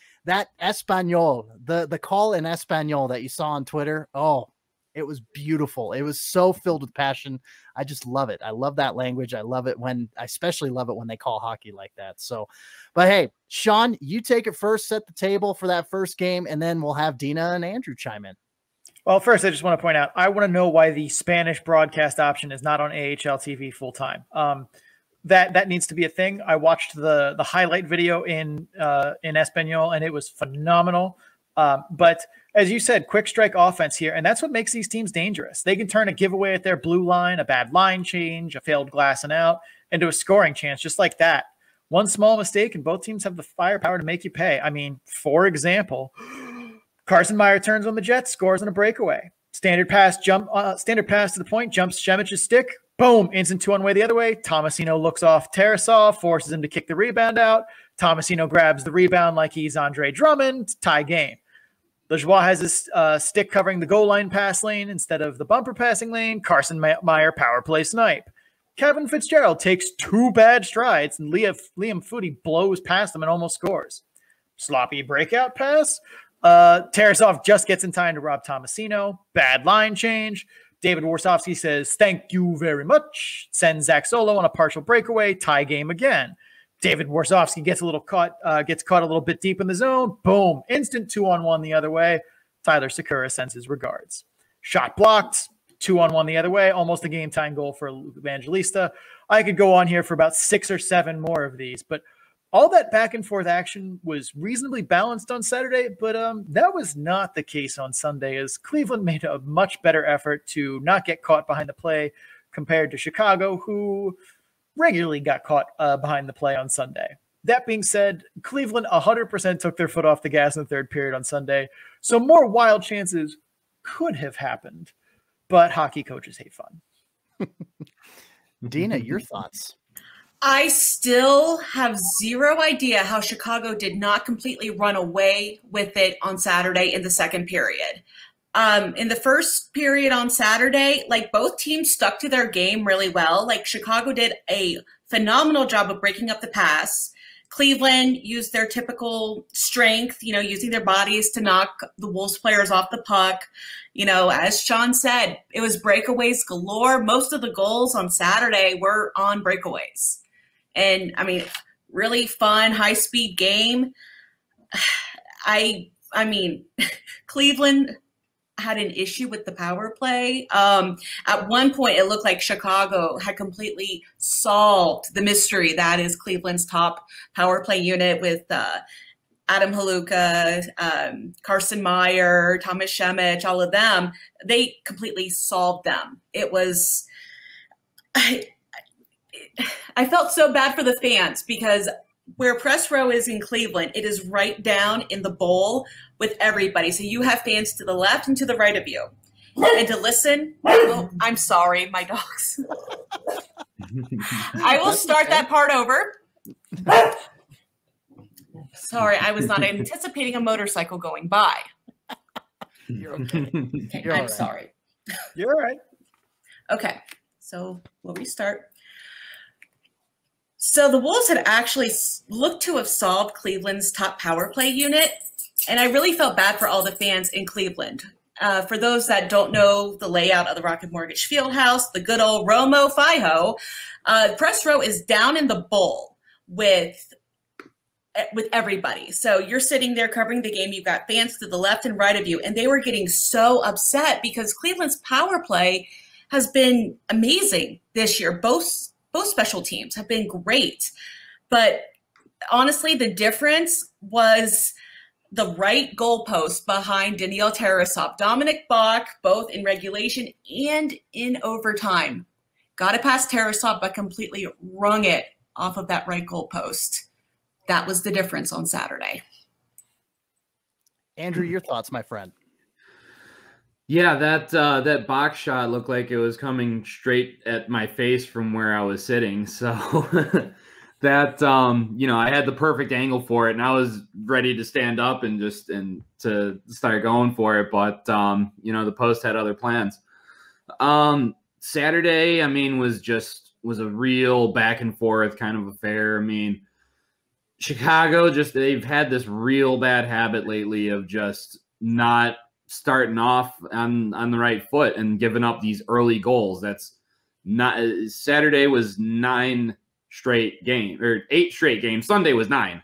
[SPEAKER 5] Espanol, the call in Espanol that you saw on Twitter. Oh, it was beautiful. It was so filled with passion. I just love it. I love that language. I especially love it when they call hockey like that. So, but hey, Sean, you take it first, set the table for that first game, and then we'll have Deana and Andrew chime in.
[SPEAKER 6] Well, first, I just want to point out, I want to know why the Spanish broadcast option is not on AHL TV full time. That needs to be a thing. I watched the highlight video in Espanol, and it was phenomenal. But as you said, quick strike offense here, and that's what makes these teams dangerous. They can turn a giveaway at their blue line, a bad line change, a failed glass and out, into a scoring chance just like that. One small mistake, and both teams have the firepower to make you pay. I mean, for example, Carson Meyer turns on the Jets, scores on a breakaway. Standard pass to the point, jumps Shemich's stick. Boom, instant 2-on-way the other way. Tomasino looks off Tarasov, forces him to kick the rebound out. Tomasino grabs the rebound like he's Andre Drummond. Tie game. Lajoie has his stick covering the goal line pass lane instead of the bumper passing lane. Carson Meyer power play snipe. Kevin Fitzgerald takes 2 bad strides, and Liam Foudy blows past him and almost scores. Sloppy breakout pass. Tarasov just gets in time to rob Tomasino. Bad line change. David Warsofsky says, "Thank you very much." Sends Zach Solo on a partial breakaway. Tie game again. David Warsofsky gets caught a little bit deep in the zone. Boom. Instant 2-on-1 the other way. Tyler Sakura sends his regards. Shot blocked. 2-on-1 the other way. Almost a game-time goal for Evangelista. I could go on here for about 6 or 7 more of these, but all that back-and-forth action was reasonably balanced on Saturday, but that was not the case on Sunday, as Cleveland made a much better effort to not get caught behind the play compared to Chicago, who regularly got caught behind the play on Sunday. That being said, Cleveland 100% took their foot off the gas in the third period on Sunday, so more wild chances could have happened, but hockey coaches hate fun.
[SPEAKER 5] Deana, your thoughts?
[SPEAKER 7] I still have zero idea how Chicago did not completely run away with it on Saturday in the second period. In the first period on Saturday, like, both teams stuck to their game really well. Like, Chicago did a phenomenal job of breaking up the pass. Cleveland used their typical strength, using their bodies to knock the Wolves players off the puck. As Sean said, it was breakaways galore. Most of the goals on Saturday were on breakaways. And I mean, really fun, high-speed game. I mean, Cleveland had an issue with the power play. At one point, it looked like Chicago had completely solved the mystery that is Cleveland's top power play unit with Adam Haluka, Carson Meyer, Thomas Šemić, all of them. They completely solved them. It was I felt so bad for the fans, because where press row is in Cleveland, it is right down in the bowl with everybody. So you have fans to the left and to the right of you. And to listen, oh, I'm sorry, my dogs. I will start that part over. Sorry, I was not anticipating a motorcycle going by.
[SPEAKER 5] You're okay.
[SPEAKER 7] Okay,
[SPEAKER 5] You're
[SPEAKER 7] I'm
[SPEAKER 5] all right.
[SPEAKER 7] sorry.
[SPEAKER 6] You're all right.
[SPEAKER 7] Okay, so we'll restart. So the Wolves had actually looked to have solved Cleveland's top power play unit, and I really felt bad for all the fans in Cleveland. For those that don't know the layout of the Rocket Mortgage Fieldhouse, the good old Romo Fijo, press row is down in the bowl with everybody. So you're sitting there covering the game. You've got fans to the left and right of you, and they were getting so upset because Cleveland's power play has been amazing this year. Both special teams have been great. But honestly, the difference was the right goalpost behind Daniil Tarasov. Dominic Bach, both in regulation and in overtime, got it past Tarasov, but completely wrung it off of that right goalpost. That was the difference on Saturday.
[SPEAKER 5] Andrew, your thoughts, my friend?
[SPEAKER 8] Yeah, that box shot looked like it was coming straight at my face from where I was sitting. So that I had the perfect angle for it, and I was ready to stand up and to start going for it. But the post had other plans. Saturday, I mean, was a real back and forth kind of affair. I mean, Chicago they've had this real bad habit lately of just not starting off on the right foot and giving up these early goals. That's not Saturday was 8 straight games. Sunday was 9.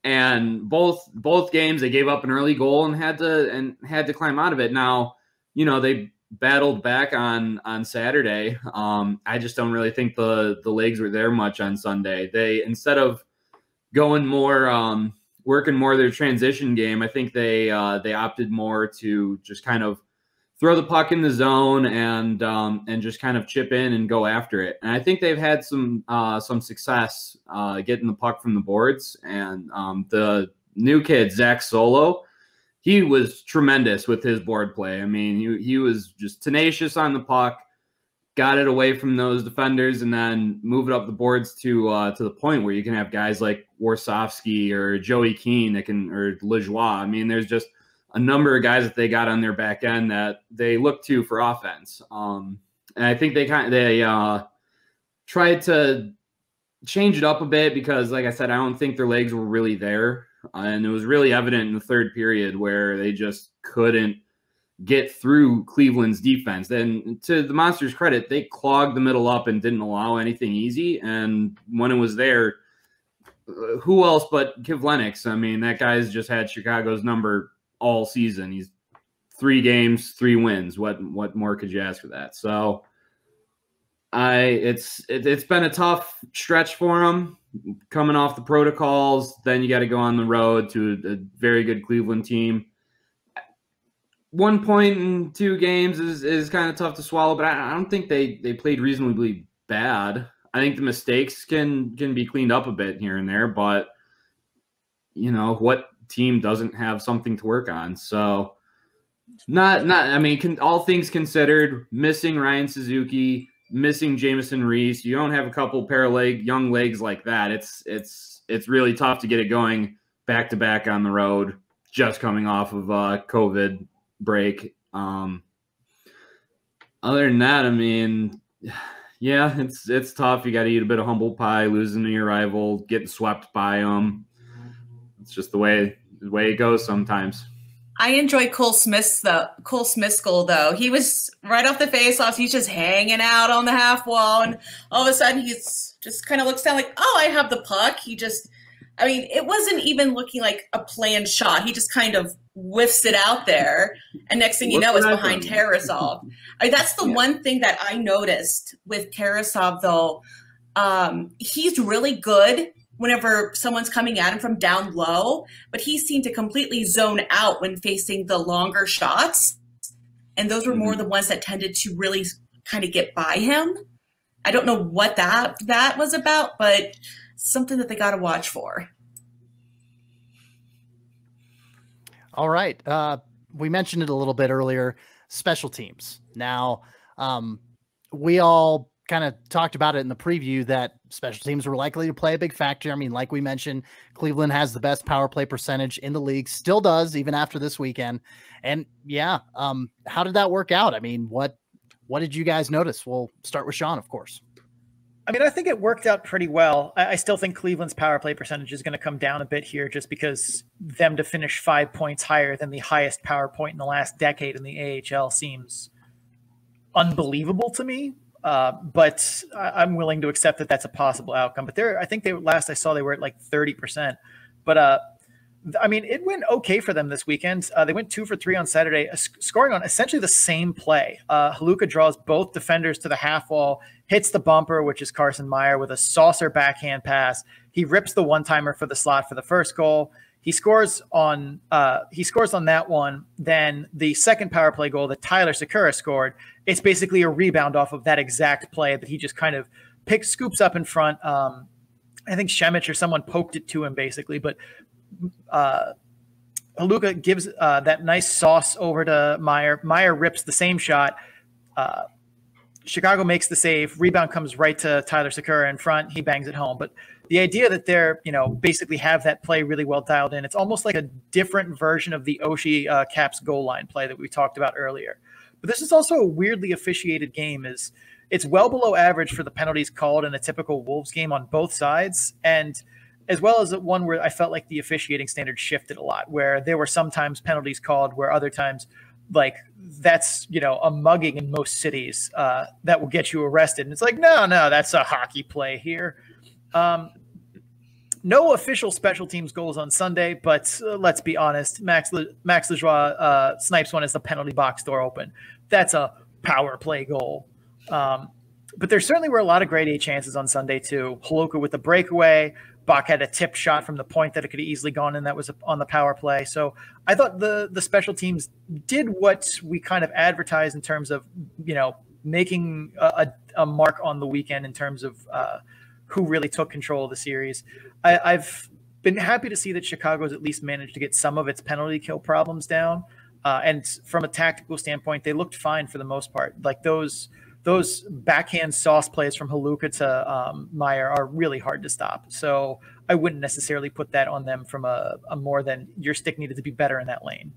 [SPEAKER 8] And both games they gave up an early goal and had to climb out of it. Now, they battled back on Saturday. I just don't really think the legs were there much on Sunday. They, instead of going more working more of their transition game. I think they opted more to just kind of throw the puck in the zone and just kind of chip in and go after it. And I think they've had some success getting the puck from the boards. And the new kid, Zach Solo, he was tremendous with his board play. I mean, he was just tenacious on the puck, got it away from those defenders, and then move it up the boards to the point where you can have guys like Warsofsky or Joey Keane or Lajoie. I mean, there's just a number of guys that they got on their back end that they look to for offense. And I think they tried to change it up a bit because, like I said, I don't think their legs were really there. And it was really evident in the third period where they just couldn't get through Cleveland's defense. Then, to the Monsters' credit, they clogged the middle up and didn't allow anything easy. And when it was there, who else but Kivlenix? I mean, that guy's just had Chicago's number all season. He's 3 games, 3 wins. What more could you ask for that? So it's been a tough stretch for him coming off the protocols. Then you got to go on the road to a very good Cleveland team. 1 point in 2 games is kind of tough to swallow, but I don't think they played reasonably bad. I think the mistakes can be cleaned up a bit here and there, but what team doesn't have something to work on? So I mean, all things considered, missing Ryan Suzuki, missing Jamison Reese, you don't have a couple young legs like that. It's really tough to get it going back to back on the road, just coming off of COVID break. Other than that, I mean, yeah, it's tough. You got to eat a bit of humble pie, losing to your rival, getting swept by them. It's just the way it goes sometimes.
[SPEAKER 7] I enjoy Cole Smith's goal, though. He was right off the faceoffs. He's just hanging out on the half wall, and all of a sudden he's just kind of looks down like, oh, I have the puck. It wasn't even looking like a planned shot. He just kind of whiffs it out there, and next thing you know, it's behind Tarasov. That's the one thing that I noticed with Tarasov, though. He's really good whenever someone's coming at him from down low, but he seemed to completely zone out when facing the longer shots. And those were more the ones that tended to really kind of get by him. I don't know what that was about, but something that they got to watch for.
[SPEAKER 5] All right. We mentioned it a little bit earlier, special teams. Now, we all kind of talked about it in the preview that special teams were likely to play a big factor. I mean, like we mentioned, Cleveland has the best power play percentage in the league, still does even after this weekend. And yeah, how did that work out? I mean, what did you guys notice? We'll start with Sean, of course.
[SPEAKER 6] I mean, I think it worked out pretty well. I still think Cleveland's power play percentage is going to come down a bit here just because them to finish 5 points higher than the highest power point in the last decade in the AHL seems unbelievable to me. But I'm willing to accept that that's a possible outcome. But I think last I saw they were at like 30%. But I mean, it went okay for them this weekend. They went 2 for 3 on Saturday, scoring on essentially the same play. Haluka draws both defenders to the half wall, hits the bumper, which is Carson Meyer, with a saucer backhand pass. He rips the one-timer for the slot for the first goal. He scores on that one. Then the second power play goal that Tyler Sakura scored, it's basically a rebound off of that exact play that he just kind of scoops up in front. I think Shemich or someone poked it to him basically, but Haluka gives that nice sauce over to Meyer. Meyer rips the same shot. Chicago makes the save. Rebound comes right to Tyler Sakura in front. He bangs it home. But the idea that they're, basically have that play really well dialed in, it's almost like a different version of the Oshie Caps goal line play that we talked about earlier. But this is also a weirdly officiated game. It's well below average for the penalties called in a typical Wolves game on both sides, and as well as one where I felt like the officiating standard shifted a lot, where there were sometimes penalties called where other times, like, that's, a mugging in most cities that will get you arrested. And it's like, no, that's a hockey play here. No official special teams goals on Sunday, but let's be honest, Max Lajoie snipes one as the penalty box door open. That's a power play goal. But there certainly were a lot of grade A chances on Sunday too. Haluka with the breakaway, Bach had a tip shot from the point that it could have easily gone in that was on the power play. So I thought the special teams did what we kind of advertised in terms of, making a mark on the weekend in terms of who really took control of the series. I've been happy to see that Chicago's at least managed to get some of its penalty kill problems down. And from a tactical standpoint, they looked fine for the most part. Like those backhand sauce plays from Haluka to Meyer are really hard to stop. So I wouldn't necessarily put that on them from a more than your stick needed to be better in that lane.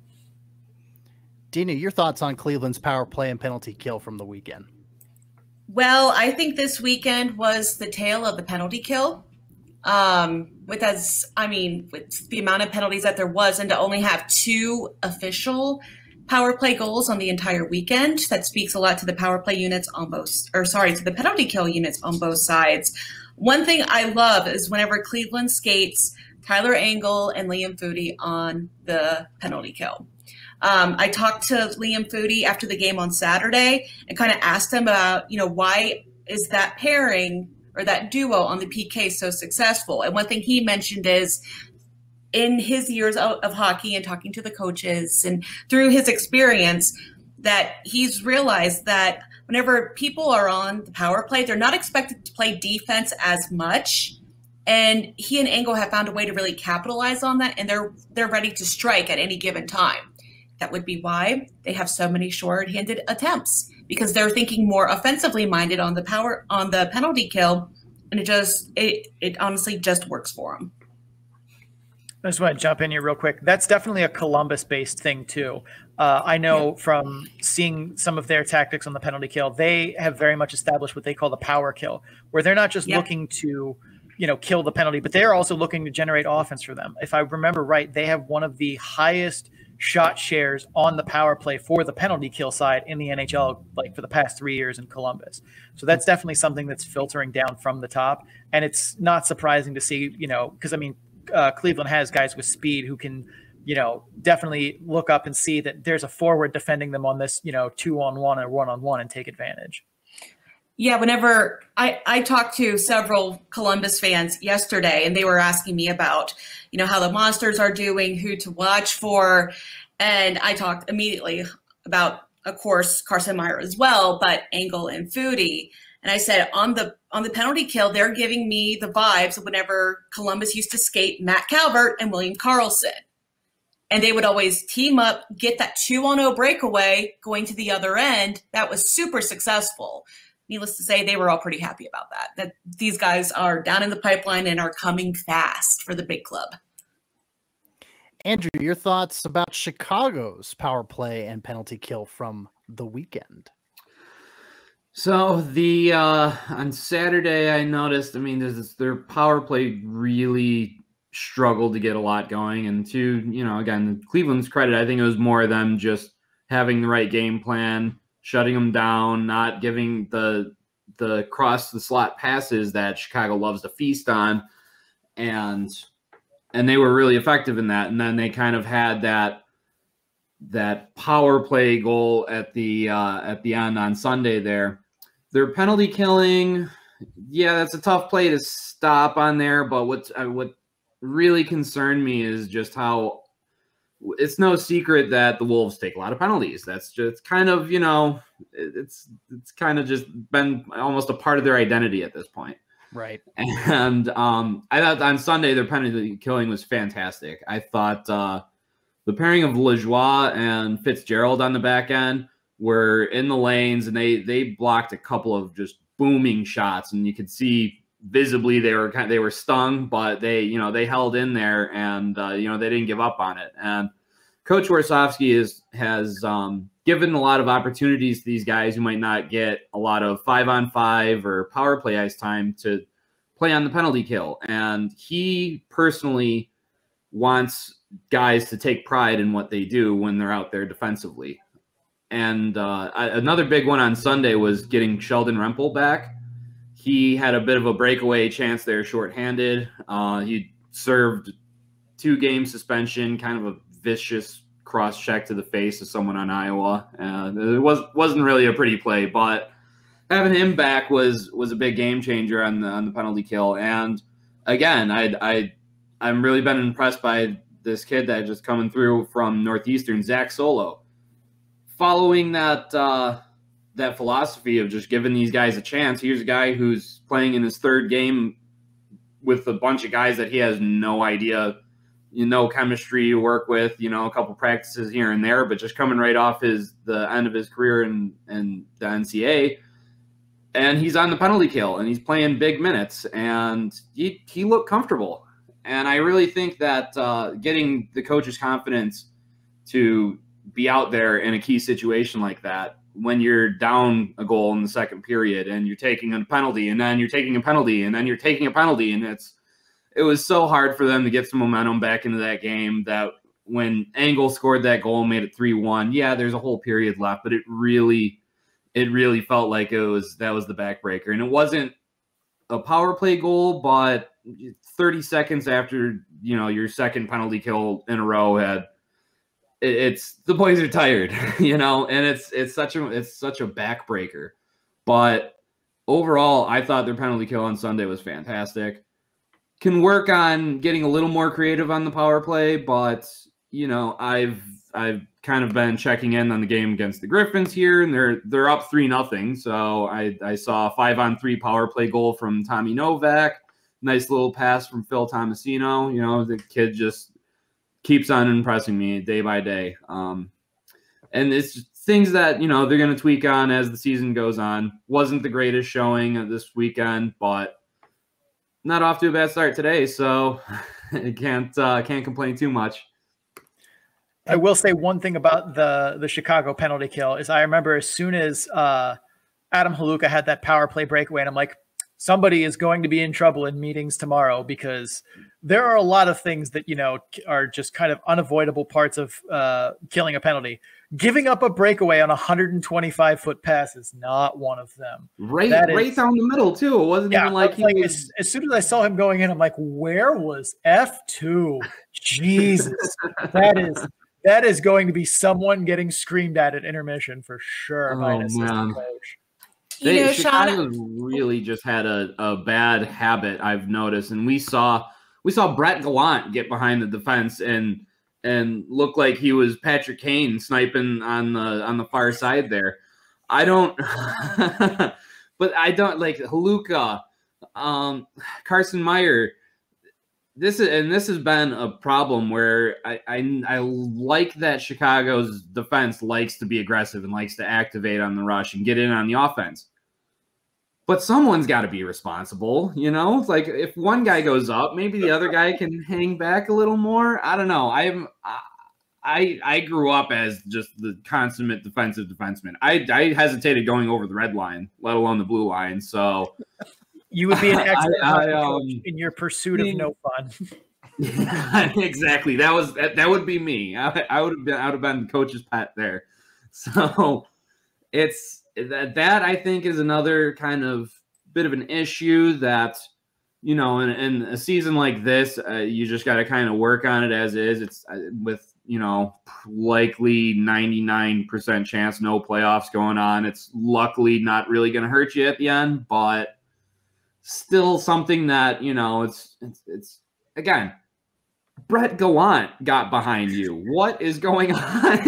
[SPEAKER 5] Deana, your thoughts on Cleveland's power play and penalty kill from the weekend?
[SPEAKER 7] Well, I think this weekend was the tale of the penalty kill. With the amount of penalties that there was, and to only have 2 official power play goals on the entire weekend, that speaks a lot to the power play units on both, to the penalty kill units on both sides. One thing I love is whenever Cleveland skates Tyler Angle and Liam Foudy on the penalty kill. I talked to Liam Foudy after the game on Saturday and kind of asked him about, why is that pairing or that duo on the PK so successful? And one thing he mentioned is, in his years of hockey and talking to the coaches and through his experience, that he's realized that whenever people are on the power play, they're not expected to play defense as much. And he and Angle have found a way to really capitalize on that, and they're ready to strike at any given time. That would be why they have so many short-handed attempts, because they're thinking more offensively minded on the penalty kill, and it honestly just works for them.
[SPEAKER 6] I just want to jump in here real quick. That's definitely a Columbus-based thing too. I know from seeing some of their tactics on the penalty kill, they have very much established what they call the power kill, where they're not just looking to, kill the penalty, but they're also looking to generate offense for them. If I remember right, they have one of the highest shot shares on the power play for the penalty kill side in the NHL, like for the past 3 years in Columbus. So that's definitely something that's filtering down from the top. And it's not surprising to see, because Cleveland has guys with speed who can, definitely look up and see that there's a forward defending them on this, 2-on-1 or 1-on-1 and take advantage.
[SPEAKER 7] Yeah, whenever I talked to several Columbus fans yesterday, and they were asking me about, how the Monsters are doing, who to watch for. And I talked immediately about, of course, Carson Meyer as well, but Angle and Foudy. And I said, on the penalty kill, they're giving me the vibes of whenever Columbus used to skate Matt Calvert and William Karlsson. And they would always team up, get that 2-on-0 breakaway going to the other end. That was super successful. Needless to say, they were all pretty happy about that these guys are down in the pipeline and are coming fast for the big club.
[SPEAKER 5] Andrew, your thoughts about Chicago's power play and penalty kill from the weekend?
[SPEAKER 8] So on Saturday, I noticed, their power play really struggled to get a lot going. And again, Cleveland's credit, I think it was more of them just having the right game plan, shutting them down, not giving the cross the slot passes that Chicago loves to feast on. And they were really effective in that. And then they kind of had that power play goal at the end on Sunday there. Their penalty killing, that's a tough play to stop on there. But what really concerned me is just how it's no secret that the Wolves take a lot of penalties. That's just kind of, it's kind of just been almost a part of their identity at this point.
[SPEAKER 5] Right.
[SPEAKER 8] And I thought on Sunday their penalty killing was fantastic. I thought the pairing of Lajoie and Fitzgerald on the back end were in the lanes, and they blocked a couple of just booming shots, and you could see visibly they were stung, but they held in there, and they didn't give up on it. And Coach Warsofsky has given a lot of opportunities to these guys who might not get a lot of 5-on-5 or power play ice time to play on the penalty kill. And he personally wants guys to take pride in what they do when they're out there defensively. And another big one on Sunday was getting Sheldon Rempel back. He had a bit of a breakaway chance there, shorthanded. He served 2-game suspension, kind of a vicious cross check to the face of someone on Iowa. It wasn't really a pretty play, but having him back was a big game changer on the penalty kill. And again, I'm really been impressed by this kid that just coming through from Northeastern, Zach Solo. Following that that philosophy of just giving these guys a chance. Here's a guy who's playing in his third game with a bunch of guys that he has no idea, chemistry to work with, a couple practices here and there, but just coming right off the end of his career in the NCAA. And he's on the penalty kill, and he's playing big minutes, and he looked comfortable. And I really think that getting the coach's confidence to be out there in a key situation like that, when you're down a goal in the second period and you're taking a penalty, and then you're taking a penalty, and then you're taking a penalty, and it was so hard for them to get some momentum back into that game that when Angle scored that goal and made it 3-1, yeah, there's a whole period left, but it really felt like that was the backbreaker. And it wasn't a power play goal, but 30 seconds after, your second penalty kill in a row it's the boys are tired, and it's such a backbreaker. But overall, I thought their penalty kill on Sunday was fantastic. Can work on getting a little more creative on the power play, but I've kind of been checking in on the game against the Griffins here, and they're up 3-0. So I saw a 5-on-3 power play goal from Tommy Novak. Nice little pass from Phil Tomasino. The kid just keeps on impressing me day by day. And it's just things that, they're going to tweak on as the season goes on. Wasn't the greatest showing this weekend, but not off to a bad start today. So can't complain too much.
[SPEAKER 6] I will say one thing about the Chicago penalty kill is I remember as soon as Adam Haluka had that power play breakaway, and I'm like, somebody is going to be in trouble in meetings tomorrow, because there are a lot of things that, are just kind of unavoidable parts of killing a penalty. Giving up a breakaway on a 125-foot pass is not one of them.
[SPEAKER 8] Right down the middle, too. It wasn't even like
[SPEAKER 6] as soon as I saw him going in, I'm like, where was F2? Jesus. That is going to be someone getting screamed at intermission for sure by an assistant coach.
[SPEAKER 8] Chicago really just had a bad habit, I've noticed, and we saw Brett Gallant get behind the defense and look like he was Patrick Kane sniping on the far side there. I don't like Haluka, Carson Meyer. This has been a problem where I like that Chicago's defense likes to be aggressive and likes to activate on the rush and get in on the offense. But someone's got to be responsible, It's like if one guy goes up, maybe the other guy can hang back a little more. I don't know. I grew up as just the consummate defensive defenseman. I hesitated going over the red line, let alone the blue line. So.
[SPEAKER 6] You would be an excellent coach in your pursuit of no fun.
[SPEAKER 8] Exactly. That would be me. I would have been the coach's pet there. So it's that I think is another kind of bit of an issue that, in a season like this, you just got to kind of work on it as is. It's with, likely 99% chance no playoffs going on. It's luckily not really going to hurt you at the end, but still something that, it's again, Brett Gallant got behind you. What is going on?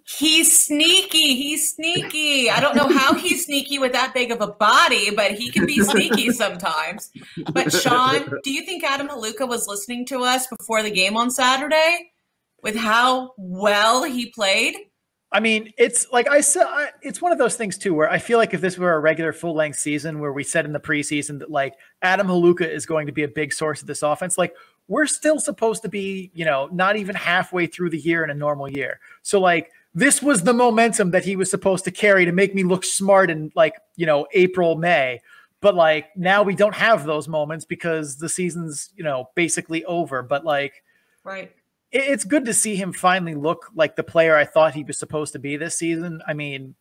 [SPEAKER 7] He's sneaky. I don't know how he's sneaky with that big of a body, but he can be sneaky sometimes. But Sean, do you think Adam Haluka was listening to us before the game on Saturday with how well he played?
[SPEAKER 6] I mean, it's like I said, it's one of those things too, where I feel like if this were a regular full length season where we said in the preseason that like Adam Haluka is going to be a big source of this offense, like we're still supposed to be, not even halfway through the year in a normal year. So like this was the momentum that he was supposed to carry to make me look smart in like, April, May. But like now we don't have those moments because the season's, basically over. But like,
[SPEAKER 7] right.
[SPEAKER 6] It's good to see him finally look like the player I thought he was supposed to be this season. I mean,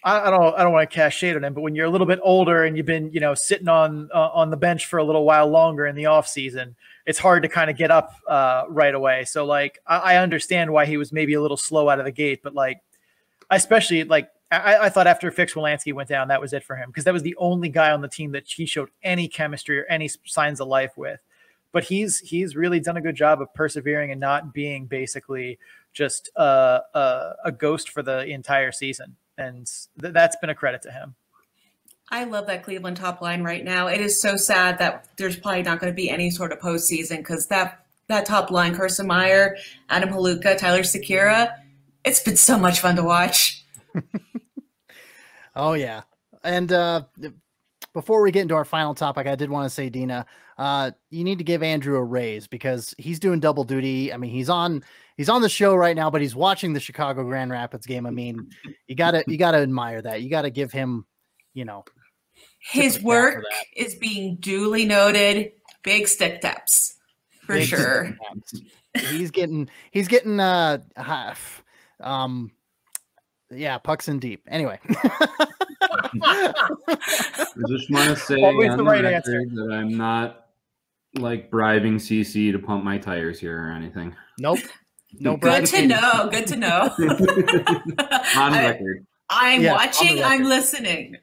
[SPEAKER 6] I don't want to cast shade on him, but when you're a little bit older and you've been, sitting on the bench for a little while longer in the off season, it's hard to kind of get up right away. So like, I understand why he was maybe a little slow out of the gate, but like, especially like I thought after Fix-Wolansky went down, that was it for him, because that was the only guy on the team that he showed any chemistry or any signs of life with. But he's really done a good job of persevering and not being basically just a ghost for the entire season. And that's been a credit to him.
[SPEAKER 7] I love that Cleveland top line right now. It is so sad that there's probably not going to be any sort of postseason, because that top line, Carson Meyer, Adam Haluka, Tyler Sekera, it's been so much fun to watch.
[SPEAKER 5] Oh, yeah. And before we get into our final topic, I did want to say, Deana, you need to give Andrew a raise, because he's doing double duty. I mean, he's on the show right now, but he's watching the Chicago Grand Rapids game. I mean, you gotta admire that. You gotta give him,
[SPEAKER 7] his work is being duly noted. Big stick taps for sure.
[SPEAKER 5] He's getting pucks in deep. Anyway.
[SPEAKER 8] I just want to say on the right answer that I'm not like bribing CC to pump my tires here or anything.
[SPEAKER 5] Nope. No.
[SPEAKER 7] Good to know. Good to know.
[SPEAKER 8] On record.
[SPEAKER 7] I'm watching. I'm listening.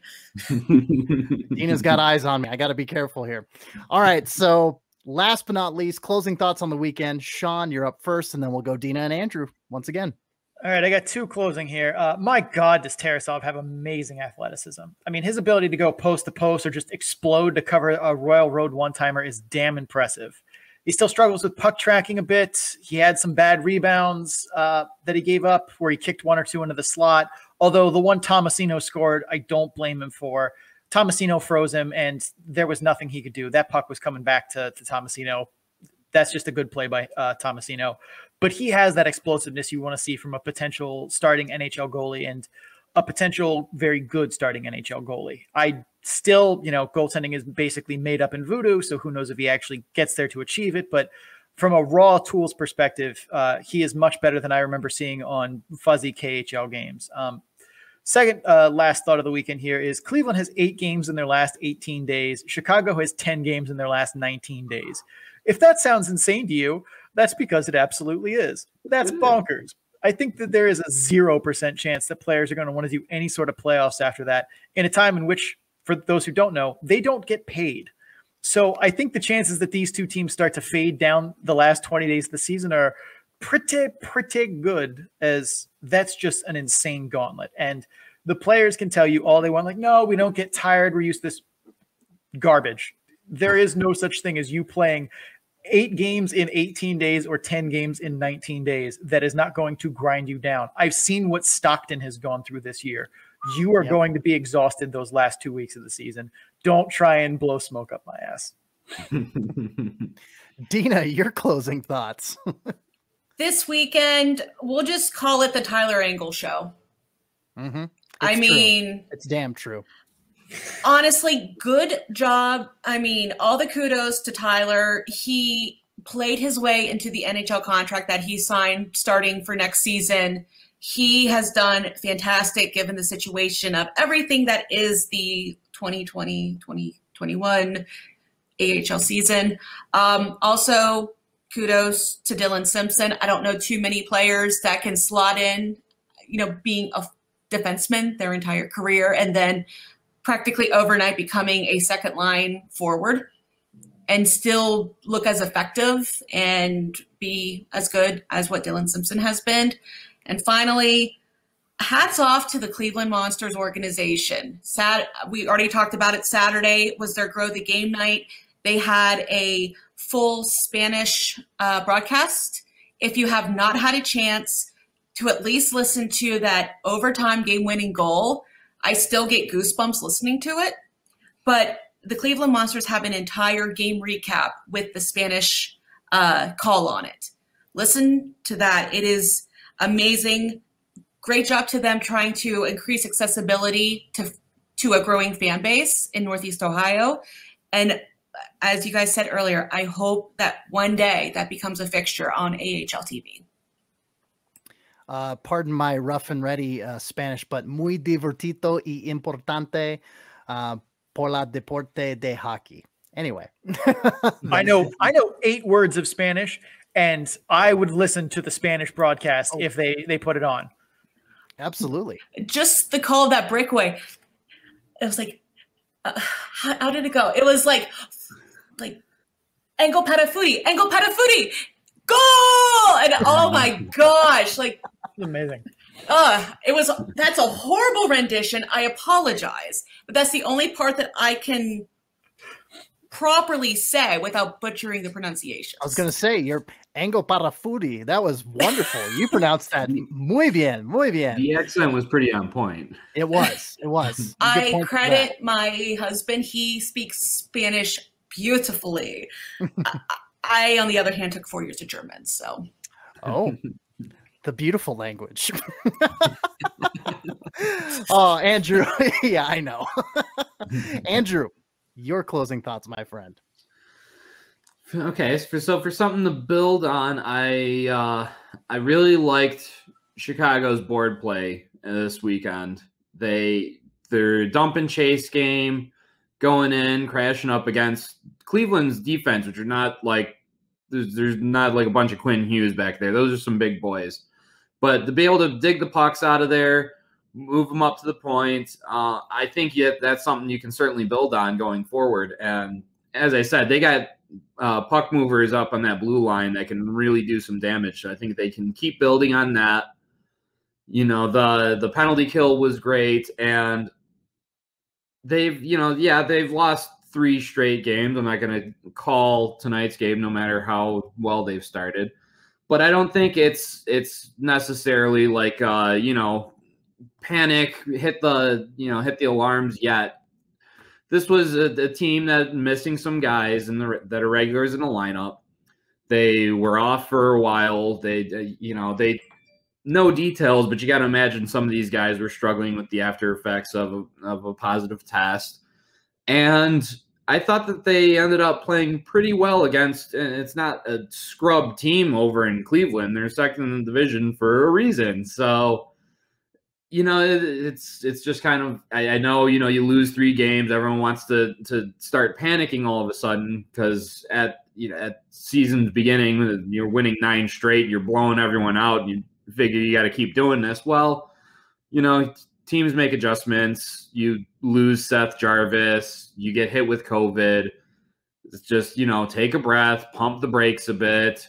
[SPEAKER 5] Deana's got eyes on me. I got to be careful here. All right. So last but not least, closing thoughts on the weekend. Sean, you're up first, and then we'll go Deana and Andrew once again.
[SPEAKER 6] All right, I got two closing here. My God, does Tarasov have amazing athleticism. I mean, his ability to go post to post or just explode to cover a Royal Road one-timer is damn impressive. He still struggles with puck tracking a bit. He had some bad rebounds that he gave up where he kicked one or two into the slot. Although the one Tomasino scored, I don't blame him for. Tomasino froze him, and there was nothing he could do. That puck was coming back to Tomasino. That's just a good play by Tomasino. But he has that explosiveness you want to see from a potential starting NHL goalie and a potential very good starting NHL goalie. I still, goaltending is basically made up in voodoo, so who knows if he actually gets there to achieve it. But from a raw tools perspective, he is much better than I remember seeing on fuzzy KHL games. Second, last thought of the weekend here is Cleveland has 8 games in their last 18 days. Chicago has 10 games in their last 19 days. If that sounds insane to you, that's because it absolutely is. That's bonkers. I think that there is a 0% chance that players are going to want to do any sort of playoffs after that, in a time in which, for those who don't know, they don't get paid. So I think the chances that these two teams start to fade down the last 20 days of the season are pretty good, as that's just an insane gauntlet. And the players can tell you all they want, like, no, we don't get tired. We're used to this garbage. There is no such thing as you playing 8 games in 18 days or 10 games in 19 days. That is not going to grind you down. I've seen what Stockton has gone through this year. You are going to be exhausted those last 2 weeks of the season. Don't try and blow smoke up my ass.
[SPEAKER 5] Deana, your closing thoughts.
[SPEAKER 7] This weekend, we'll just call it the Tyler Angle show.
[SPEAKER 5] Mm-hmm.
[SPEAKER 7] It's
[SPEAKER 5] damn true.
[SPEAKER 7] Honestly, good job. I mean, all the kudos to Tyler. He played his way into the NHL contract that he signed starting for next season. He has done fantastic given the situation of everything that is the 2020-2021 AHL season. Also, kudos to Dylan Simpson. I don't know too many players that can slot in, being a defenseman their entire career and then practically overnight becoming a second line forward and still look as effective and be as good as what Dylan Simpson has been. And finally, hats off to the Cleveland Monsters organization. We already talked about it. Saturday was their Grow the Game night. They had a full Spanish broadcast. If you have not had a chance to at least listen to that overtime game-winning goal, I still get goosebumps listening to it. But the Cleveland Monsters have an entire game recap with the Spanish call on it. Listen to that. It is amazing. Great job to them trying to increase accessibility to a growing fan base in Northeast Ohio. And as you guys said earlier, I hope that one day that becomes a fixture on AHL TV.
[SPEAKER 5] Pardon my rough and ready Spanish, but muy divertido y importante por la deporte de hockey. Anyway.
[SPEAKER 6] I know 8 words of Spanish, and I would listen to the Spanish broadcast if they put it on.
[SPEAKER 5] Absolutely.
[SPEAKER 7] Just the call of that breakaway. It was like, how did it go? It was like Engel Patafuti, goal! And oh my gosh, like
[SPEAKER 6] amazing.
[SPEAKER 7] That's a horrible rendition. I apologize, but that's the only part that I can properly say without butchering the pronunciation.
[SPEAKER 5] I was going to say, your Engel Patafuti, that was wonderful. You pronounced that muy bien, muy bien.
[SPEAKER 8] The accent was pretty on point.
[SPEAKER 5] It was.
[SPEAKER 7] I credit my husband. He speaks Spanish beautifully. I, on the other hand, took 4 years of German. So,
[SPEAKER 5] the beautiful language. Oh, Andrew. Yeah, I know. Andrew, your closing thoughts, my friend.
[SPEAKER 8] Okay, so for something to build on, I really liked Chicago's board play this weekend. Their dump and chase game, going in, crashing up against Cleveland's defense, which are not like there's not like a bunch of Quinn Hughes back there. Those are some big boys. But to be able to dig the pucks out of there, move them up to the point, I think that's something you can certainly build on going forward. And as I said, they got puck movers up on that blue line that can really do some damage. So I think they can keep building on that. You know, the penalty kill was great, and they've lost 3 straight games. I'm not going to call tonight's game, no matter how well they've started. But I don't think it's necessarily like panic, hit the alarms yet. This was a team that missing some guys that are regulars in the lineup. They were off for a while. They no details, but you got to imagine some of these guys were struggling with the after effects of a positive test. And I thought that they ended up playing pretty well against, and it's not a scrub team over in Cleveland. They're second in the division for a reason. So, it's just kind of, I know, you lose 3 games. Everyone wants to start panicking all of a sudden because at season's beginning, you're winning 9 straight, you're blowing everyone out, and you figure you got to keep doing this. Well, teams make adjustments. You lose Seth Jarvis, you get hit with COVID. It's just, take a breath, pump the brakes a bit.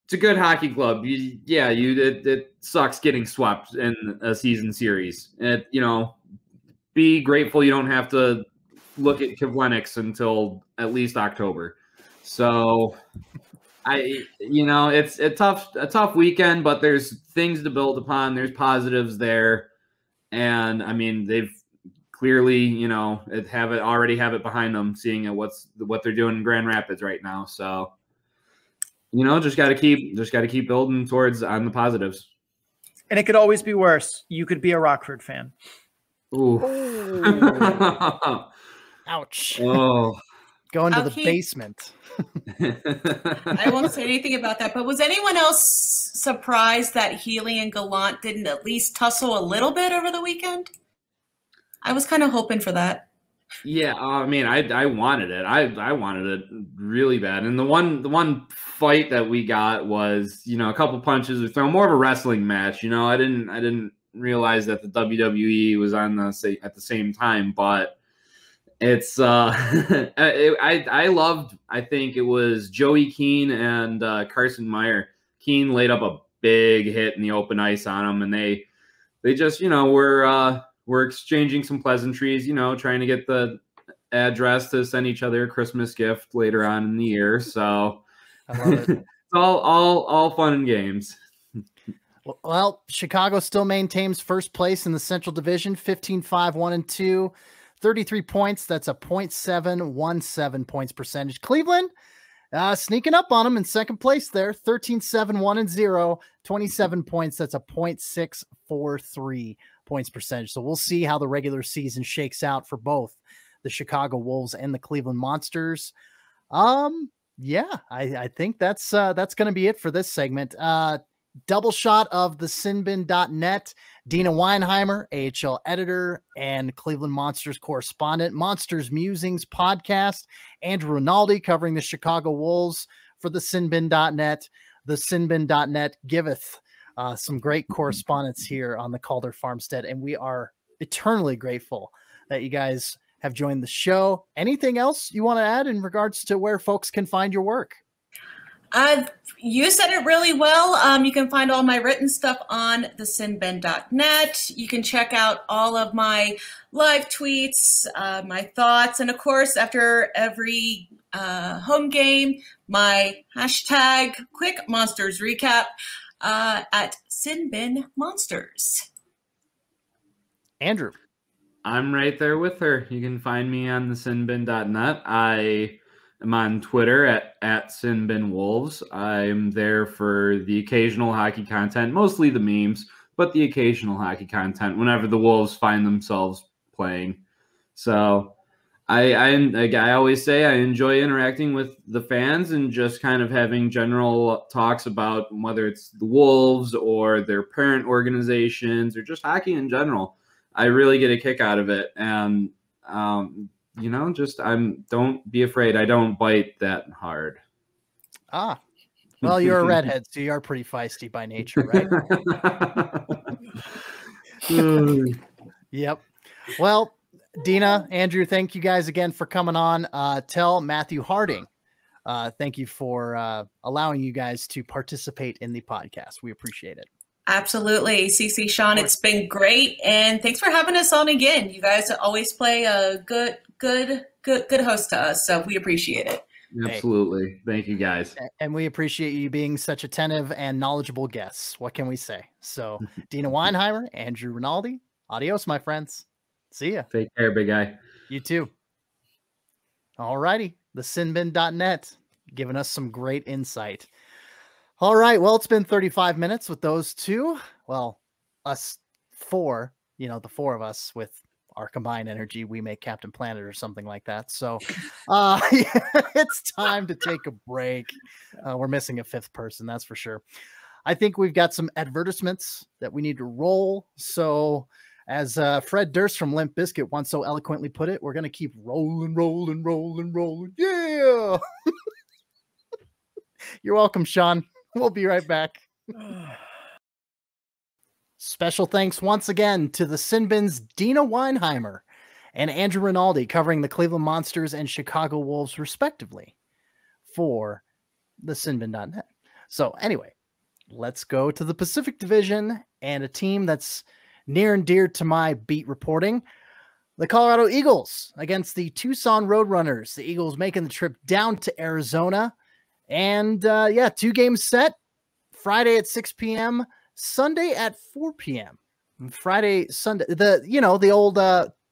[SPEAKER 8] It's a good hockey club. It sucks getting swept in a season series. Be grateful you don't have to look at Kivlenix until at least October. So, it's a tough weekend, but there's things to build upon. There's positives there, and I mean they've clearly already have it behind them, seeing what they're doing in Grand Rapids right now. So. Just got to keep building towards on the positives.
[SPEAKER 6] And it could always be worse. You could be a Rockford fan.
[SPEAKER 8] Ooh.
[SPEAKER 5] Ouch.
[SPEAKER 8] Oh.
[SPEAKER 5] Going to the basement.
[SPEAKER 7] I won't say anything about that, but was anyone else surprised that Healy and Gallant didn't at least tussle a little bit over the weekend? I was kind of hoping for that.
[SPEAKER 8] Yeah, I mean, I wanted it. I wanted it really bad. And the one fight that we got was, a couple punches were thrown, more of a wrestling match. I didn't realize that the WWE was on at the same time, but it's I loved. I think it was Joey Keane and Carson Meyer. Keane laid up a big hit in the open ice on him, and they just we're exchanging some pleasantries, trying to get the address to send each other a Christmas gift later on in the year. So
[SPEAKER 5] I love it.
[SPEAKER 8] It's all fun and games.
[SPEAKER 5] Well, Chicago still maintains first place in the Central Division, 15-5-1-2, 33 points. That's a .717 points percentage. Cleveland sneaking up on them in second place there, 13-7-1-0, 27 points. That's a .643 points percentage. So we'll see how the regular season shakes out for both the Chicago Wolves and the Cleveland Monsters. I think that's going to be it for this segment. Double shot of the Sinbin.net, Deana Weinheimer, AHL editor and Cleveland Monsters correspondent, Monsters Musings podcast, Andrew Rinaldi covering the Chicago Wolves for the Sinbin.net. The Sinbin.net giveth some great correspondence here on the Calder Farmstead, and we are eternally grateful that you guys have joined the show. Anything else you want to add in regards to where folks can find your work?
[SPEAKER 7] You said it really well. You can find all my written stuff on thesinbin.net. You can check out all of my live tweets, my thoughts, and of course, after every home game, my hashtag quick monsters recap at Sinbin Monsters.
[SPEAKER 5] Andrew.
[SPEAKER 8] I'm right there with her. You can find me on thesinbin.net. I am on Twitter at SinBinWolves. I'm there for the occasional hockey content, mostly the memes, but the occasional hockey content whenever the Wolves find themselves playing. So I always say I enjoy interacting with the fans and just kind of having general talks about whether it's the Wolves or their parent organizations or just hockey in general. I really get a kick out of it. And, don't be afraid. I don't bite that hard.
[SPEAKER 5] Well, you're a redhead, so you are pretty feisty by nature, right? Yep. Well, Deana, Andrew, thank you guys again for coming on. Tell Matthew Harding, thank you for allowing you guys to participate in the podcast. We appreciate it.
[SPEAKER 7] Absolutely. CC, Sean, it's been great. And thanks for having us on again. You guys always play a good host to us. So we appreciate it.
[SPEAKER 8] Absolutely. Thank you guys.
[SPEAKER 5] And we appreciate you being such attentive and knowledgeable guests. What can we say? So Deana Weinheimer, Andrew Rinaldi, adios, my friends. See ya.
[SPEAKER 8] Take care, big guy.
[SPEAKER 5] You too. All righty. The Sinbin.net giving us some great insight. All right. Well, it's been 35 minutes with those two. Well, us four, the four of us with our combined energy, we make Captain Planet or something like that. So it's time to take a break. We're missing a fifth person, that's for sure. I think we've got some advertisements that we need to roll. So as Fred Durst from Limp Bizkit once so eloquently put it, we're going to keep rolling. Yeah. You're welcome, Sean. We'll be right back. Special thanks once again to the Sinbin's Deana Weinheimer and Andrew Rinaldi covering the Cleveland Monsters and Chicago Wolves respectively for the Sinbin.net. So anyway, let's go to the Pacific Division and a team that's near and dear to my beat reporting. The Colorado Eagles against the Tucson Roadrunners. The Eagles making the trip down to Arizona. And 2 games set. Friday at 6 p.m., Sunday at 4 p.m. Friday, Sunday, the old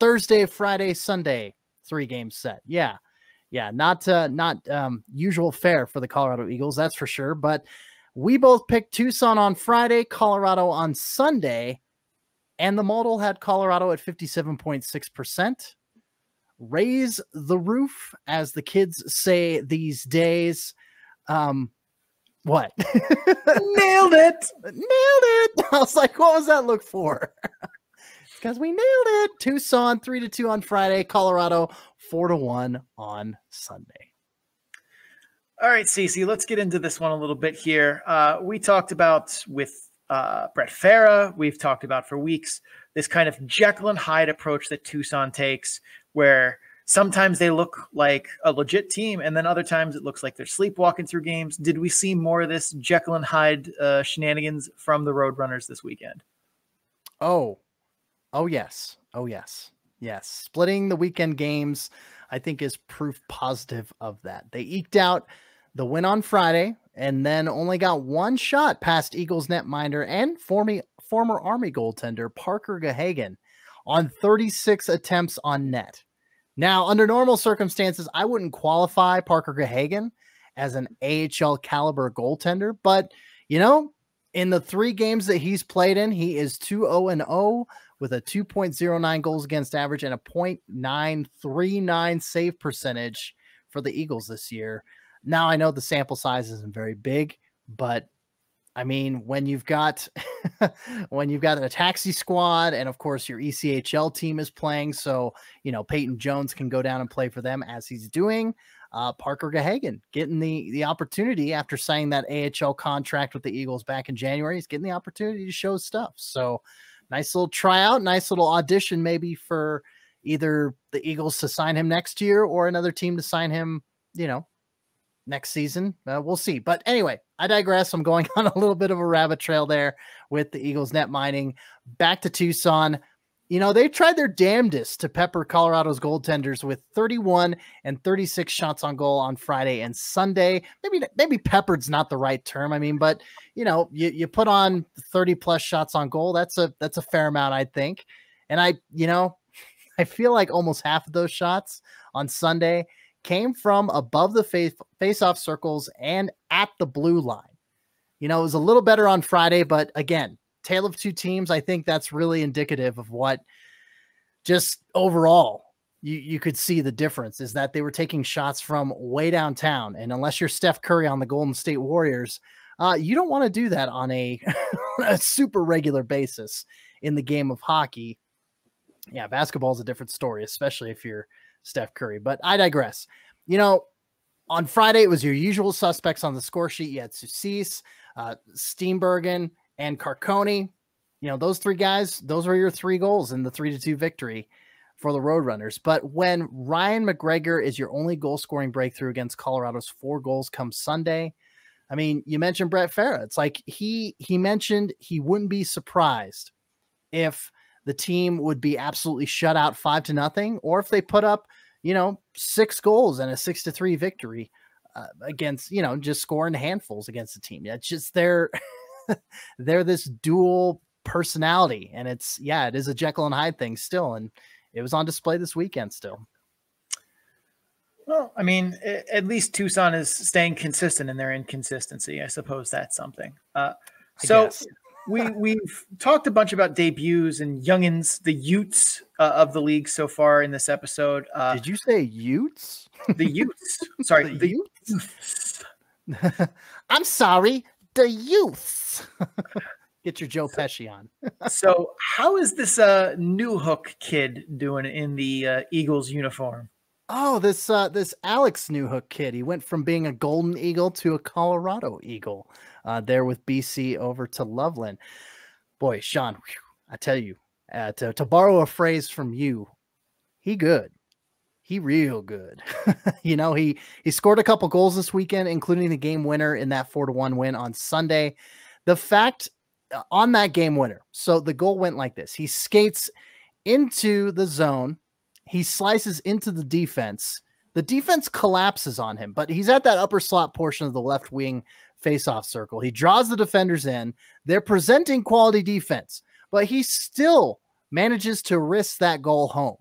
[SPEAKER 5] Thursday, Friday, Sunday 3 game set. Yeah. Not usual fare for the Colorado Eagles, that's for sure. But we both picked Tucson on Friday, Colorado on Sunday, and the model had Colorado at 57.6%. Raise the roof, as the kids say these days. What? Nailed it. I was like, what was that look for? Because we nailed it. Tucson 3-2 on Friday, Colorado 4-1 on Sunday.
[SPEAKER 6] All right, Cece, let's get into this one a little bit here. We talked about with Brett Farah, we've talked about for weeks, this kind of Jekyll and Hyde approach that Tucson takes, where sometimes they look like a legit team, and then other times it looks like they're sleepwalking through games. Did we see more of this Jekyll and Hyde shenanigans from the Roadrunners this weekend?
[SPEAKER 5] Oh, yes. Yes. Splitting the weekend games, I think, is proof positive of that. They eked out the win on Friday and then only got one shot past Eagles netminder and former Army goaltender Parker Gahagan on 36 attempts on net. Now, under normal circumstances, I wouldn't qualify Parker Gahagan as an AHL caliber goaltender, but in the 3 games that he's played in, he is 2-0-0 with a 2.09 goals against average and a .939 save percentage for the Eagles this year. Now, I know the sample size isn't very big, but I mean, when you've got a taxi squad, and of course your ECHL team is playing, so Peyton Jones can go down and play for them as he's doing. Parker Gahagan getting the opportunity after signing that AHL contract with the Eagles back in January. He's getting the opportunity to show stuff. So nice little tryout, nice little audition maybe for either the Eagles to sign him next year or another team to sign him, next season. We'll see. But anyway, I digress. I'm going on a little bit of a rabbit trail there with the Eagles net mining. Back to Tucson. They tried their damnedest to pepper Colorado's goaltenders with 31 and 36 shots on goal on Friday and Sunday. Maybe peppered's not the right term. I mean, but you put on 30 plus shots on goal. That's a fair amount, I think. And I feel like almost half of those shots on Sunday came from above the face-off circles and at the blue line. It was a little better on Friday, but again, tale of two teams. I think that's really indicative of what just overall you could see the difference is that they were taking shots from way downtown. And unless you're Steph Curry on the Golden State Warriors, you don't want to do that on a super regular basis in the game of hockey. Yeah, basketball is a different story, especially if you're Steph Curry. But I digress. On Friday, it was your usual suspects on the score sheet. You had Soucis, Steenbergen, and Carcone. Those three guys, those were your 3 goals in the 3-2 victory for the Roadrunners. But when Ryan McGregor is your only goal-scoring breakthrough against Colorado's 4 goals come Sunday, I mean, you mentioned Brett Farah. It's like he mentioned he wouldn't be surprised if the team would be absolutely shut out 5-0, or if they put up, 6 goals and a 6-3 victory against, just scoring handfuls against the team. Yeah, it's just they're this dual personality, and it is a Jekyll and Hyde thing still, and it was on display this weekend still.
[SPEAKER 6] Well, I mean, at least Tucson is staying consistent in their inconsistency. I suppose that's something. We've talked a bunch about debuts and youngins, the Utes of the league so far in this episode.
[SPEAKER 5] Did you say Utes?
[SPEAKER 6] The Utes. Sorry,
[SPEAKER 5] the Utes. I'm sorry, the youth. Get your Joe Pesci on.
[SPEAKER 6] So how is this New Hook kid doing in the Eagles uniform?
[SPEAKER 5] Oh, this Alex Newhook kid. He went from being a Golden Eagle to a Colorado Eagle there with BC over to Loveland. Boy, Sean, I tell you, to borrow a phrase from you, he good. He real good. He scored a couple goals this weekend, including the game winner in that 4-1 win on Sunday. The fact on that game winner, so the goal went like this. He skates into the zone. He slices into the defense. The defense collapses on him, but he's at that upper slot portion of the left wing faceoff circle. He draws the defenders in. They're presenting quality defense, but he still manages to wrist that goal home.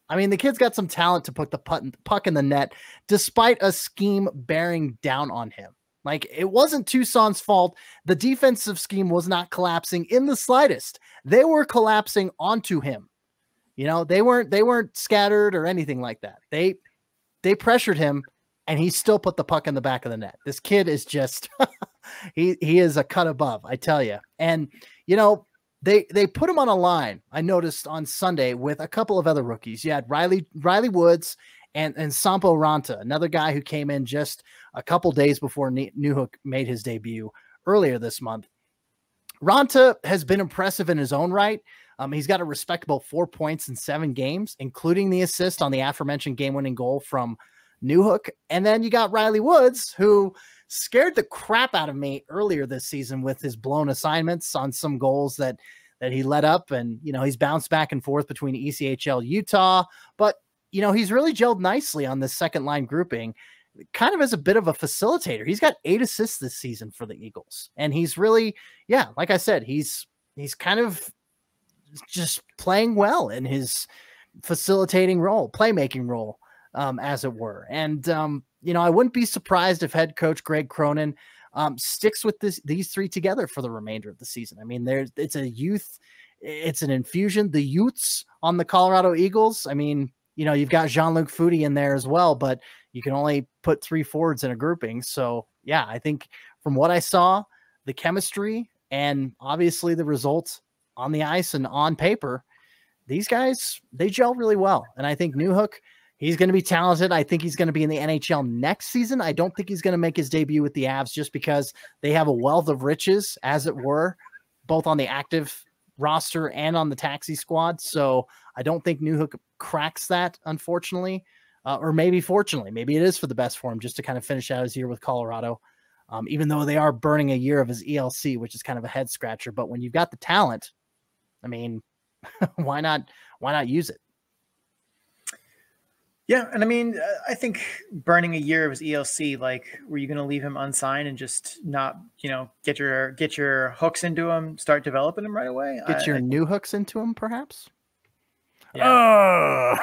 [SPEAKER 5] I mean, the kid's got some talent to put the puck in the net, despite a scheme bearing down on him. Like, it wasn't Tucson's fault. The defensive scheme was not collapsing in the slightest. They were collapsing onto him. They weren't scattered or anything like that. They pressured him, and he still put the puck in the back of the net. This kid is just he is a cut above, I tell you. And they put him on a line, I noticed on Sunday, with a couple of other rookies. You had Riley Woods and Sampo Ranta, another guy who came in just a couple days before Newhook made his debut earlier this month. Ranta has been impressive in his own right. He's got a respectable 4 points in 7 games, including the assist on the aforementioned game-winning goal from Newhook. And then you got Riley Woods, who scared the crap out of me earlier this season with his blown assignments on some goals that he let up. And, he's bounced back and forth between ECHL, Utah, but, he's really gelled nicely on this second line grouping, kind of as a bit of a facilitator. He's got 8 assists this season for the Eagles. And he's really, like I said, he's kind of just playing well in his facilitating role, playmaking role, as it were. And, I wouldn't be surprised if head coach Greg Cronin sticks with these 3 together for the remainder of the season. I mean, it's an infusion. The Utes on the Colorado Eagles. I mean, you've got Jean-Luc Foudy in there as well, but you can only put 3 forwards in a grouping. So yeah, I think from what I saw, the chemistry and obviously the results on the ice and on paper, these guys, they gel really well. And I think Newhook He's going to be talented. I think he's going to be in the NHL next season. I don't think he's going to make his debut with the Avs just because they have a wealth of riches, as it were, both on the active roster and on the taxi squad. So I don't think Newhook cracks that, unfortunately, or maybe fortunately. Maybe it is for the best for him just to kind of finish out his year with Colorado, even though they are burning a year of his ELC, which is kind of a head scratcher. But when you've got the talent, I mean, why not use it?
[SPEAKER 6] Yeah, and I mean, I think burning a year of his ELC, like, were you going to leave him unsigned and just not, get your hooks into him, start developing him right away?
[SPEAKER 5] Get your new hooks into him, perhaps?
[SPEAKER 6] Yeah.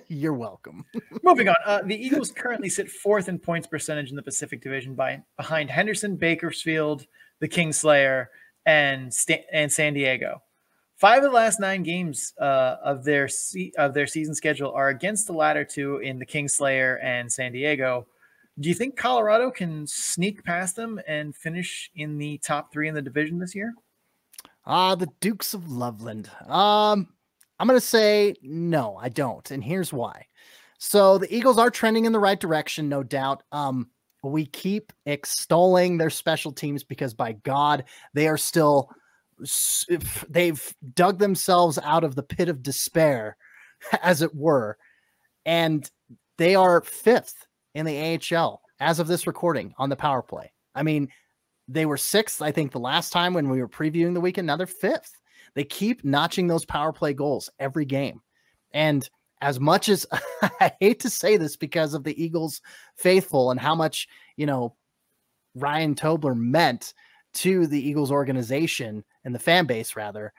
[SPEAKER 5] You're welcome.
[SPEAKER 6] Moving on. The Eagles currently sit 4th in points percentage in the Pacific Division behind Henderson, Bakersfield, the Kingslayer, and San Diego. 5 of the last 9 games of their season schedule are against the latter two in the Kingslayer and San Diego. Do you think Colorado can sneak past them and finish in the top 3 in the division this year?
[SPEAKER 5] The Dukes of Loveland. I'm going to say no, I don't. And here's why. So the Eagles are trending in the right direction, no doubt. We keep extolling their special teams because, by God, they are still... they've dug themselves out of the pit of despair, as it were, and they are 5th in the AHL as of this recording on the power play. I mean, they were 6th, I think, the last time when we were previewing the weekend. Now they're 5th. They keep notching those power play goals every game. And as much as I hate to say this because of the Eagles faithful and how much, Ryan Tobler meant to the Eagles organization and the fan base, rather,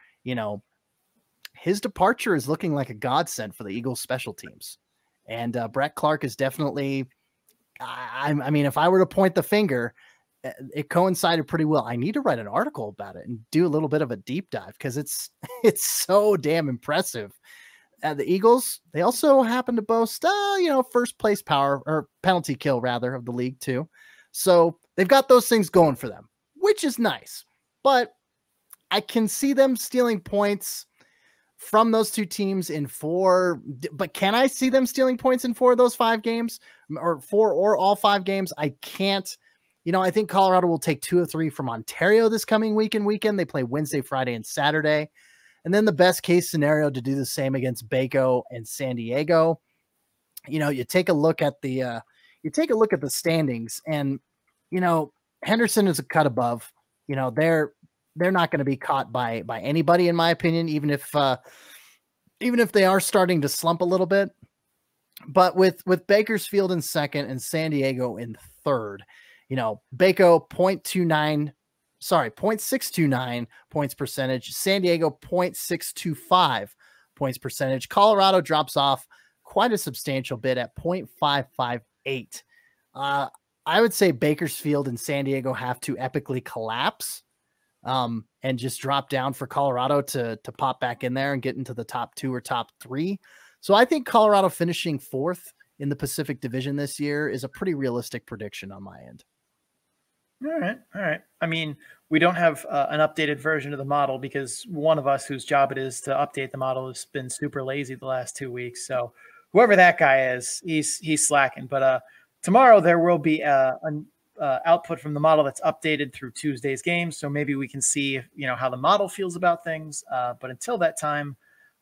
[SPEAKER 5] his departure is looking like a godsend for the Eagles special teams. And Brett Clark is definitely, I mean, if I were to point the finger, it coincided pretty well. I need to write an article about it and do a little bit of a deep dive because it's so damn impressive. The Eagles, they also happen to boast, first place power or penalty kill rather of the league too. So they've got those things going for them, which is nice, but I can see them stealing points from those two teams in 4, but can I see them stealing points in 4 of those 5 games or 4 or all 5 games? I can't. I think Colorado will take 2 of 3 from Ontario this coming weekend. They play Wednesday, Friday, and Saturday. And then the best case scenario to do the same against Baco and San Diego. You take a look at the standings, and Henderson is a cut above. They're not going to be caught by anybody, in my opinion, even if they are starting to slump a little bit. But with Bakersfield in 2nd and San Diego in 3rd, Baco 0.629 points percentage, San Diego 0.625 points percentage. Colorado drops off quite a substantial bit at 0.558. I would say Bakersfield and San Diego have to epically collapse and just drop down for Colorado to pop back in there and get into the top 2 or top 3. So I think Colorado finishing 4th in the Pacific Division this year is a pretty realistic prediction on my end.
[SPEAKER 6] All right. I mean, we don't have an updated version of the model because one of us whose job it is to update the model has been super lazy the last 2 weeks. So whoever that guy is, he's slacking. But tomorrow there will be an output from the model that's updated through Tuesday's games. So maybe we can see, how the model feels about things. But until that time,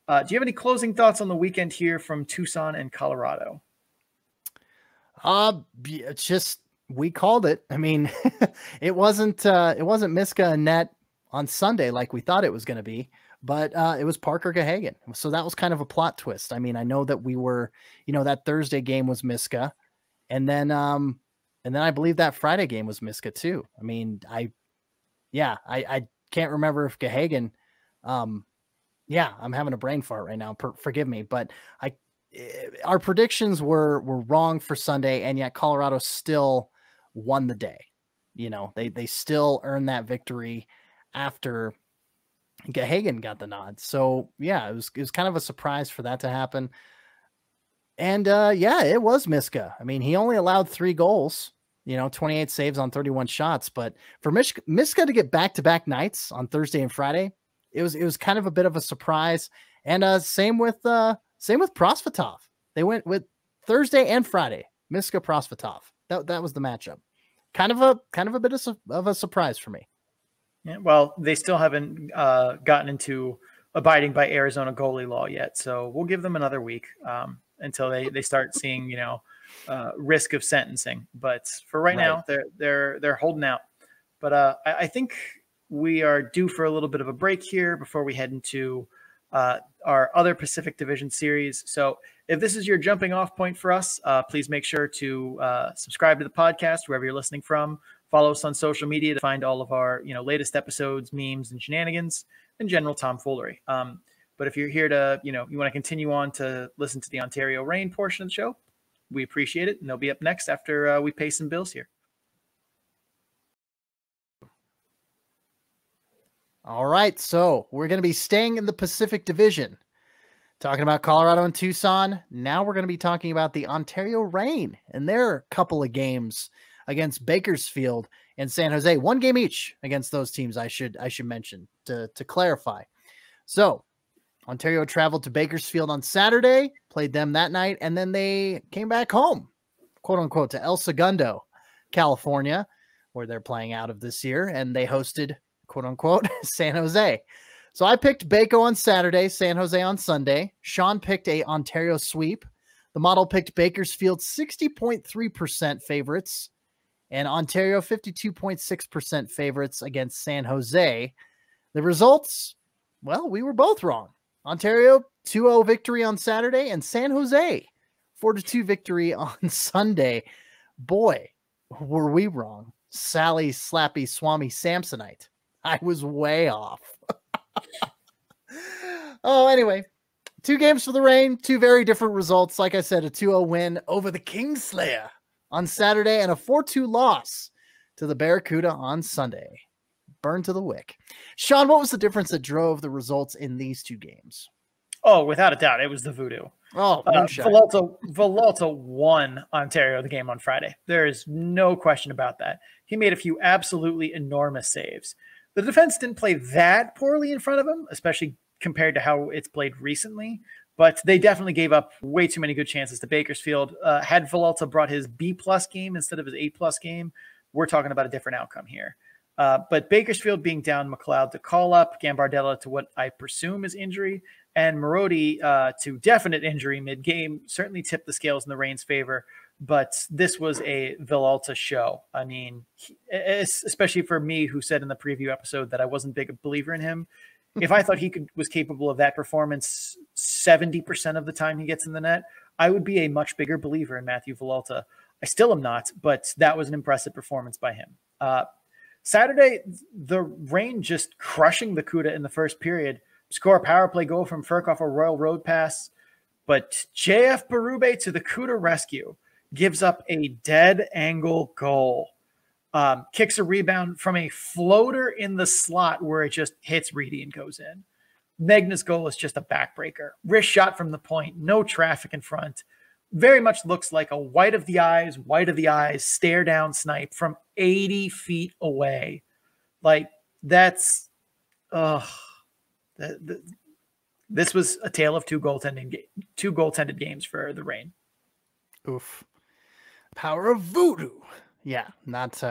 [SPEAKER 6] do you have any closing thoughts on the weekend here from Tucson and Colorado?
[SPEAKER 5] It's just, we called it. I mean, it wasn't Miska and net on Sunday like we thought it was going to be, but it was Parker Gahagan. So that was kind of a plot twist. I mean, I know that we were, that Thursday game was Miska, and then I believe that Friday game was Miska too. I mean, I can't remember if Gahagan, I'm having a brain fart right now. Forgive me, but our predictions were wrong for Sunday, and yet Colorado still won the day. They still earned that victory after Gahagan got the nod. So yeah, it was kind of a surprise for that to happen. And it was Miska. I mean, he only allowed 3 goals, 28 saves on 31 shots, but for Miska to get back-to-back nights on Thursday and Friday, it was kind of a bit of a surprise. And same with Prosvetov. They went with Thursday and Friday, Miska Prosvetov. That was the matchup. Kind of a bit of a surprise for me.
[SPEAKER 6] Yeah, well, they still haven't gotten into abiding by Arizona goalie law yet, so we'll give them another week until they start seeing risk of sentencing. But for right now, they're holding out. But I think we are due for a little bit of a break here before we head into our other Pacific Division series. So if this is your jumping off point for us, please make sure to subscribe to the podcast wherever you're listening from. Follow us on social media to find all of our latest episodes, memes, and shenanigans, and general tomfoolery. But if you're here to you want to continue on to listen to the Ontario Reign portion of the show, we appreciate it, and they'll be up next after we pay some bills here.
[SPEAKER 5] All right, so we're going to be staying in the Pacific Division, talking about Colorado and Tucson. Now we're going to be talking about the Ontario Reign and their couple of games against Bakersfield and San Jose. One game each against those teams, I should mention to clarify. So Ontario traveled to Bakersfield on Saturday, played them that night, and then they came back home, quote unquote, to El Segundo, California, where they're playing out of this year, and they hosted, quote unquote, San Jose. So I picked Baco on Saturday, San Jose on Sunday. Sean picked a Ontario sweep. The model picked Bakersfield 60.3% favorites and Ontario 52.6% favorites against San Jose. The results, well, we were both wrong. Ontario 2-0 victory on Saturday and San Jose 4-2 victory on Sunday. Boy, were we wrong. Sally Slappy Swami Samsonite. I was way off. Oh, anyway, 2 games for the Reign, 2 very different results. Like I said, a 2-0 win over the Kingslayer on Saturday and a 4-2 loss to the Barracuda on Sunday. Burn to the wick. Sean, what was the difference that drove the results in these 2 games?
[SPEAKER 6] Oh, without a doubt, it was the voodoo.
[SPEAKER 5] Oh,
[SPEAKER 6] Villalta won Ontario the game on Friday. There is no question about that. He made a few absolutely enormous saves. The defense didn't play that poorly in front of him, especially compared to how it's played recently, but they definitely gave up way too many good chances to Bakersfield. Had Villalta brought his B-plus game instead of his A-plus game, we're talking about a different outcome here. But Bakersfield being down McLeod to call up, Gambardella to what I presume is injury, and Marodi to definite injury mid-game certainly tipped the scales in the Reign's favor. But this was a Villalta show. I mean, especially for me, who said in the preview episode that I wasn't big a believer in him. If I thought he was capable of that performance 70% of the time he gets in the net, I would be a much bigger believer in Matthew Villalta. I still am not, but that was an impressive performance by him. Saturday, the Reign just crushing the CUDA in the first period. Score a power play goal from Firk off a Royal Road pass. But JF Berube to the CUDA rescue gives up a dead angle goal. Kicks a rebound from a floater in the slot where it just hits Reedy and goes in. Megna's goal is just a backbreaker. Wrist shot from the point, no traffic in front. Very much looks like a white of the eyes, stare down snipe from 80 feet away. Like, that's, this was a tale of two goaltended games for the Reign.
[SPEAKER 5] Oof. Power of voodoo. Yeah, not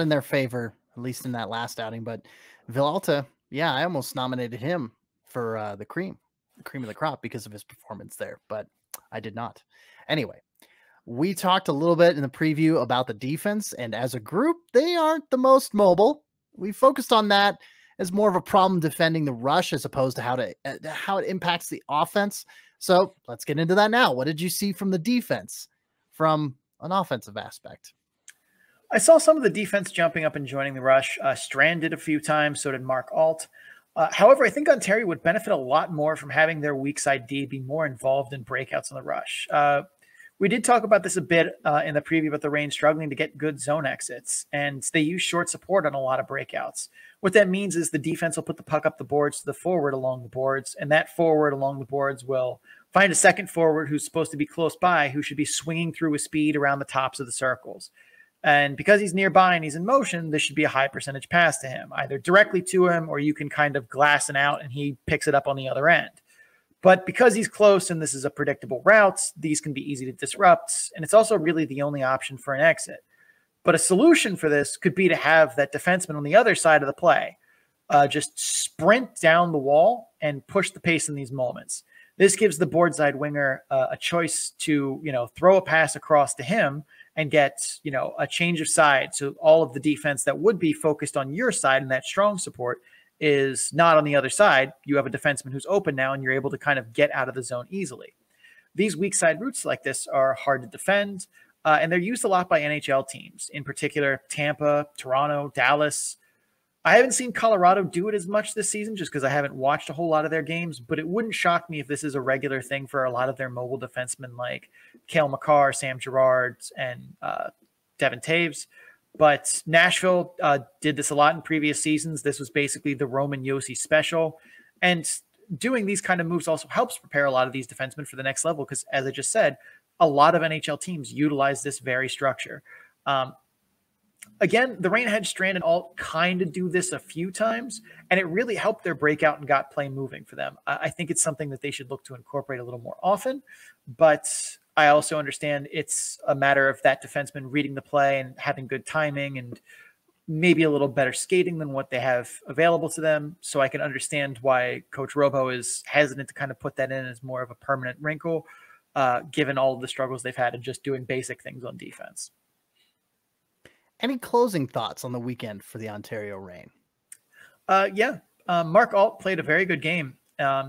[SPEAKER 5] in their favor, at least in that last outing. But Villalta, yeah, I almost nominated him for the cream of the crop because of his performance there, but I did not. Anyway, we talked a little bit in the preview about the defense, and as a group, they aren't the most mobile. We focused on that as more of a problem defending the rush as opposed to how it impacts the offense. So let's get into that now. What did you see from the defense from an offensive aspect?
[SPEAKER 6] I saw some of the defense jumping up and joining the rush. Strand did a few times, so did Mark Alt. However, I think Ontario would benefit a lot more from having their weak side D be more involved in breakouts on the rush. We did talk about this a bit in the preview about the Reign struggling to get good zone exits, and they use short support on a lot of breakouts. What that means is the defense will put the puck up the boards to the forward along the boards, and that forward along the boards will find a second forward who's supposed to be close by, who should be swinging through with speed around the tops of the circles. And because he's nearby and he's in motion, this should be a high percentage pass to him, either directly to him or you can kind of glass it out and he picks it up on the other end. But because he's close and this is a predictable route, these can be easy to disrupt. And it's also really the only option for an exit. But a solution for this could be to have that defenseman on the other side of the play just sprint down the wall and push the pace in these moments. This gives the board side winger a choice to, throw a pass across to him and get, a change of side. So all of the defense that would be focused on your side and that strong support is not on the other side. You have a defenseman who's open now, and you're able to kind of get out of the zone easily. These weak side routes like this are hard to defend, and they're used a lot by NHL teams, in particular Tampa, Toronto, Dallas. I haven't seen Colorado do it as much this season just because I haven't watched a whole lot of their games, but it wouldn't shock me if this is a regular thing for a lot of their mobile defensemen like Cale Makar, Sam Girard, and Devin Taves. But Nashville did this a lot in previous seasons. This was basically the Roman Josi special. And doing these kind of moves also helps prepare a lot of these defensemen for the next level because, as I just said, a lot of NHL teams utilize this very structure. Again, the Rain Hedge, Strand, and Alt kind of do this a few times, and it really helped their breakout and got play moving for them. I think it's something that they should look to incorporate a little more often, but I also understand it's a matter of that defenseman reading the play and having good timing and maybe a little better skating than what they have available to them. So I can understand why Coach Robo is hesitant to kind of put that in as more of a permanent wrinkle, given all of the struggles they've had in just doing basic things on defense.
[SPEAKER 5] Any closing thoughts on the weekend for the Ontario Reign?
[SPEAKER 6] Mark Alt played a very good game.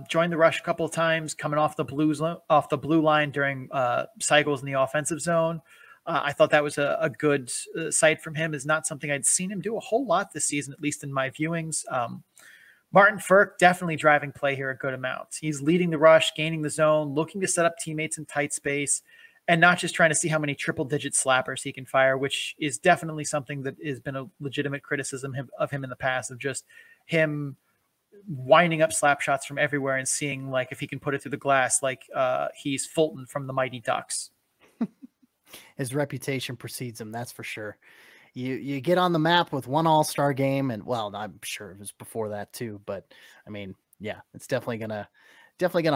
[SPEAKER 6] Joined the rush a couple of times, coming off the blue line during cycles in the offensive zone. I thought that was a good sight from him. Is not something I'd seen him do a whole lot this season, at least in my viewings. Martin Ferk definitely driving play here a good amount. He's leading the rush, gaining the zone, looking to set up teammates in tight space, and not just trying to see how many triple-digit slappers he can fire, which is definitely something that has been a legitimate criticism of him in the past, of just him winding up slap shots from everywhere and seeing like if he can put it through the glass, like he's Fulton from the Mighty Ducks.
[SPEAKER 5] His reputation precedes him, that's for sure. You get on the map with one all-star game, and well, I'm sure it was before that too, but I mean, yeah, it's definitely gonna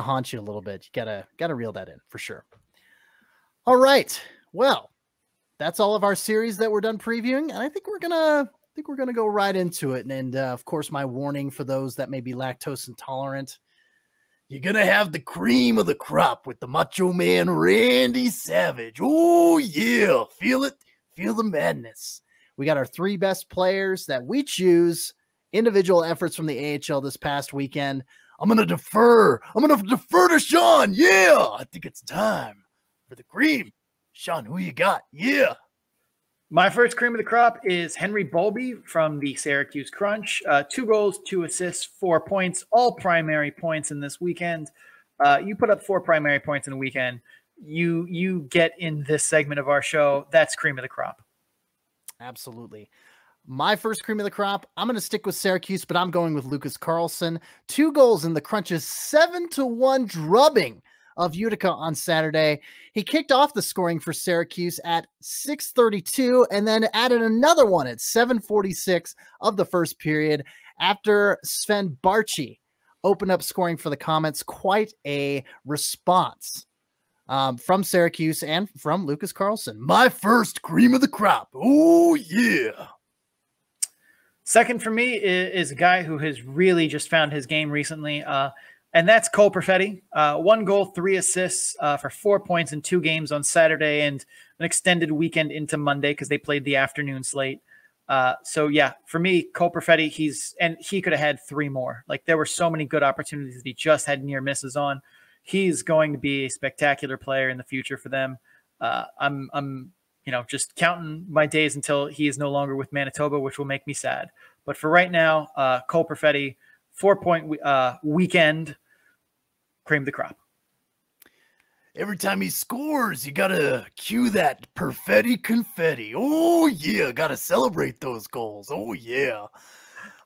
[SPEAKER 5] haunt you a little bit. You gotta reel that in for sure. All right, well, that's all of our series that we're done previewing, and I think we're gonna go right into it. And of course, my warning for those that may be lactose intolerant: you're gonna have the cream of the crop with the Macho Man Randy Savage. Oh yeah, feel it, feel the madness. We got our 3 best players that we choose, individual efforts from the AHL this past weekend. I'm gonna defer to Sean. Yeah, I think it's time for the cream. Sean, who you got? Yeah.
[SPEAKER 6] My first cream of the crop is Henry Bolby from the Syracuse Crunch. 2 goals, 2 assists, 4 points, all primary points in this weekend. You put up 4 primary points in a weekend, you get in this segment of our show. That's cream of the crop.
[SPEAKER 5] Absolutely. My first cream of the crop, I'm going to stick with Syracuse, but I'm going with Lucas Carlson. 2 goals in the Crunch's 7-1 drubbing of Utica on Saturday. He kicked off the scoring for Syracuse at 6:32 and then added another one at 7:46 of the first period after Sven Barchi opened up scoring for the Comets. Quite a response from Syracuse and from Lucas Carlson. My first cream of the crop. Oh, yeah.
[SPEAKER 6] Second for me is a guy who has really just found his game recently, and that's Cole Perfetti. 1 goal, 3 assists for 4 points in 2 games on Saturday and an extended weekend into Monday because they played the afternoon slate. So, yeah, for me, Cole Perfetti, he could have had 3 more. Like, there were so many good opportunities that he just had near misses on. He's going to be a spectacular player in the future for them. I'm just counting my days until he is no longer with Manitoba, which will make me sad. But for right now, Cole Perfetti, 4-point weekend, cream the crop.
[SPEAKER 1] Every time he scores, you gotta cue that Perfetti confetti. Oh yeah, gotta celebrate those goals. Oh yeah.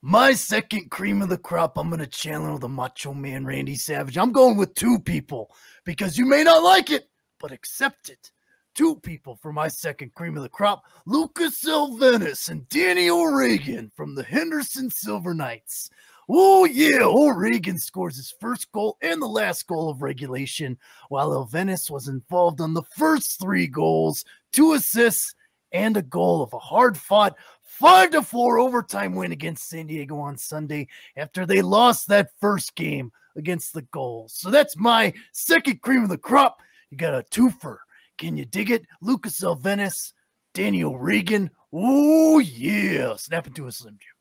[SPEAKER 1] My second cream of the crop, I'm gonna channel the Macho Man Randy Savage. I'm going with 2 people because you may not like it, but accept it. 2 people for my second cream of the crop: Lucas Sylvanas and Danny O'Regan from the Henderson Silver Knights. Oh, yeah. O'Regan scores his first goal and the last goal of regulation, while Elvenis was involved on the first 3 goals, 2 assists, and a goal of a hard-fought 5-4 overtime win against San Diego on Sunday after they lost that first game against the Gulls. So that's my second cream of the crop. You got a twofer. Can you dig it? Lucas Elvenis, Danny O'Regan. Oh, yeah. Snap into a Slim Jim.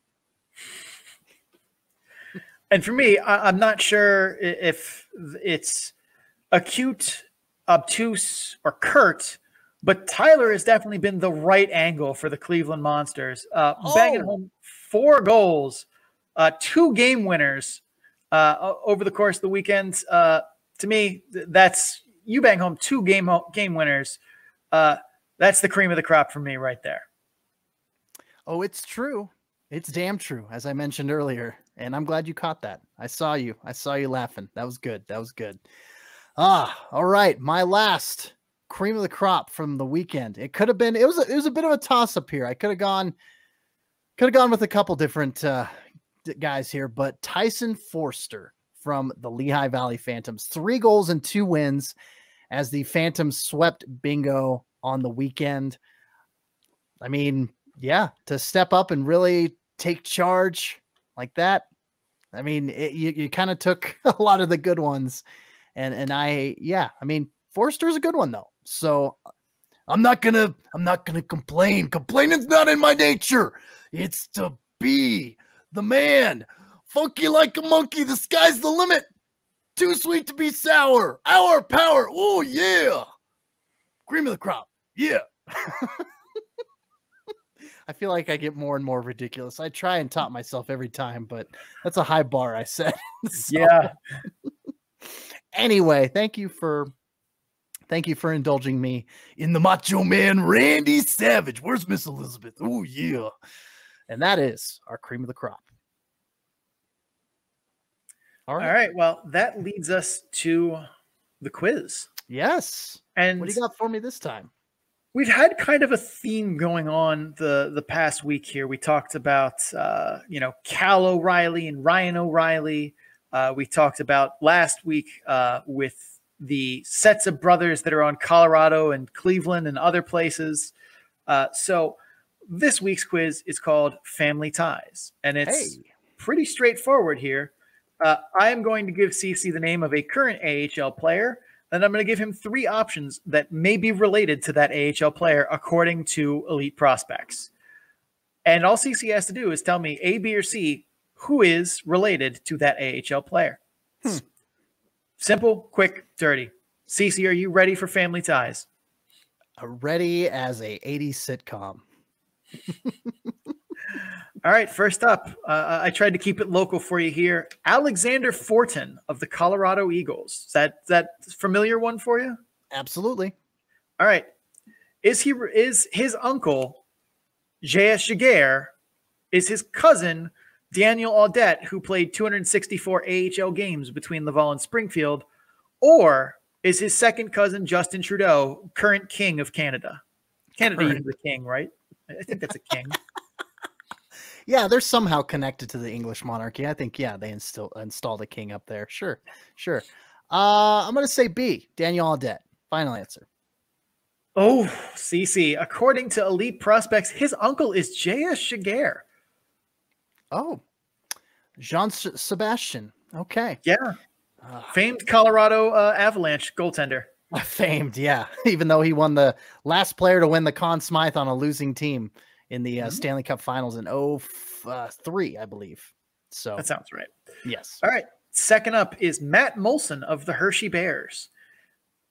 [SPEAKER 6] And for me, I'm not sure if it's acute, obtuse, or curt, but Tyler has definitely been the right angle for the Cleveland Monsters. Banging home 4 goals, 2 game winners over the course of the weekend. To me, that's you bang home 2 game winners. That's the cream of the crop for me right there.
[SPEAKER 5] Oh, it's true. It's damn true, as I mentioned earlier. And I'm glad you caught that. I saw you laughing. That was good. That was good. All right. My last cream of the crop from the weekend. It could have been, it was a bit of a toss up here. I could have gone with a couple different guys here, but Tyson Foerster from the Lehigh Valley Phantoms, 3 goals and 2 wins as the Phantoms swept Bingo on the weekend. I mean, yeah, to step up and really take charge like that. I mean, you kind of took a lot of the good ones, and I mean, Foerster's a good one though. So
[SPEAKER 1] I'm not gonna complain. Complaining's not in my nature. It's to be the man. Funky like a monkey. The sky's the limit. Too sweet to be sour. Our power. Oh yeah. Cream of the crop. Yeah.
[SPEAKER 5] I feel like I get more and more ridiculous. I try and top myself every time, but that's a high bar I set. So,
[SPEAKER 6] yeah.
[SPEAKER 5] Anyway, thank you for indulging me
[SPEAKER 1] in the Macho Man Randy Savage. Where's Miss Elizabeth? Oh yeah.
[SPEAKER 5] And that is our cream of the crop.
[SPEAKER 6] All right. Well, that leads us to the quiz.
[SPEAKER 5] Yes.
[SPEAKER 6] And
[SPEAKER 5] what do you got for me this time?
[SPEAKER 6] We've had kind of a theme going on the past week here. We talked about, Cal O'Reilly and Ryan O'Reilly. We talked about last week with the sets of brothers that are on Colorado and Cleveland and other places. So this week's quiz is called Family Ties, and it's pretty straightforward here. I am going to give CC the name of a current AHL player, and I'm going to give him 3 options that may be related to that AHL player according to Elite Prospects. And all CC has to do is tell me A, B, or C who is related to that AHL player. Simple, quick, dirty. CC, are you ready for Family Ties?
[SPEAKER 5] Ready as a 80s sitcom.
[SPEAKER 6] All right, first up, I tried to keep it local for you here. Alexander Fortin of the Colorado Eagles. Is that familiar one for you?
[SPEAKER 5] Absolutely.
[SPEAKER 6] All right. Is his uncle, J.S. Jaguar, is his cousin, Daniel Audette, who played 264 AHL games between Laval and Springfield, or is his second cousin, Justin Trudeau, current king of Canada? Canada is the king, right? I think that's a king.
[SPEAKER 5] Yeah, they're somehow connected to the English monarchy. I think, they installed a king up there. Sure. I'm going to say B, Daniel Audette. Final answer.
[SPEAKER 6] Oh, CC. According to Elite Prospects, his uncle is J.S. Jaguar.
[SPEAKER 5] Oh, Jean-Sebastian. Okay.
[SPEAKER 6] Yeah. Famed Colorado Avalanche goaltender.
[SPEAKER 5] Famed, yeah. Even though he won the last player to win the Conn Smythe on a losing team in the Stanley Cup Finals in 2003, I believe. So
[SPEAKER 6] that sounds right.
[SPEAKER 5] Yes.
[SPEAKER 6] All right. Second up is Matt Molson of the Hershey Bears.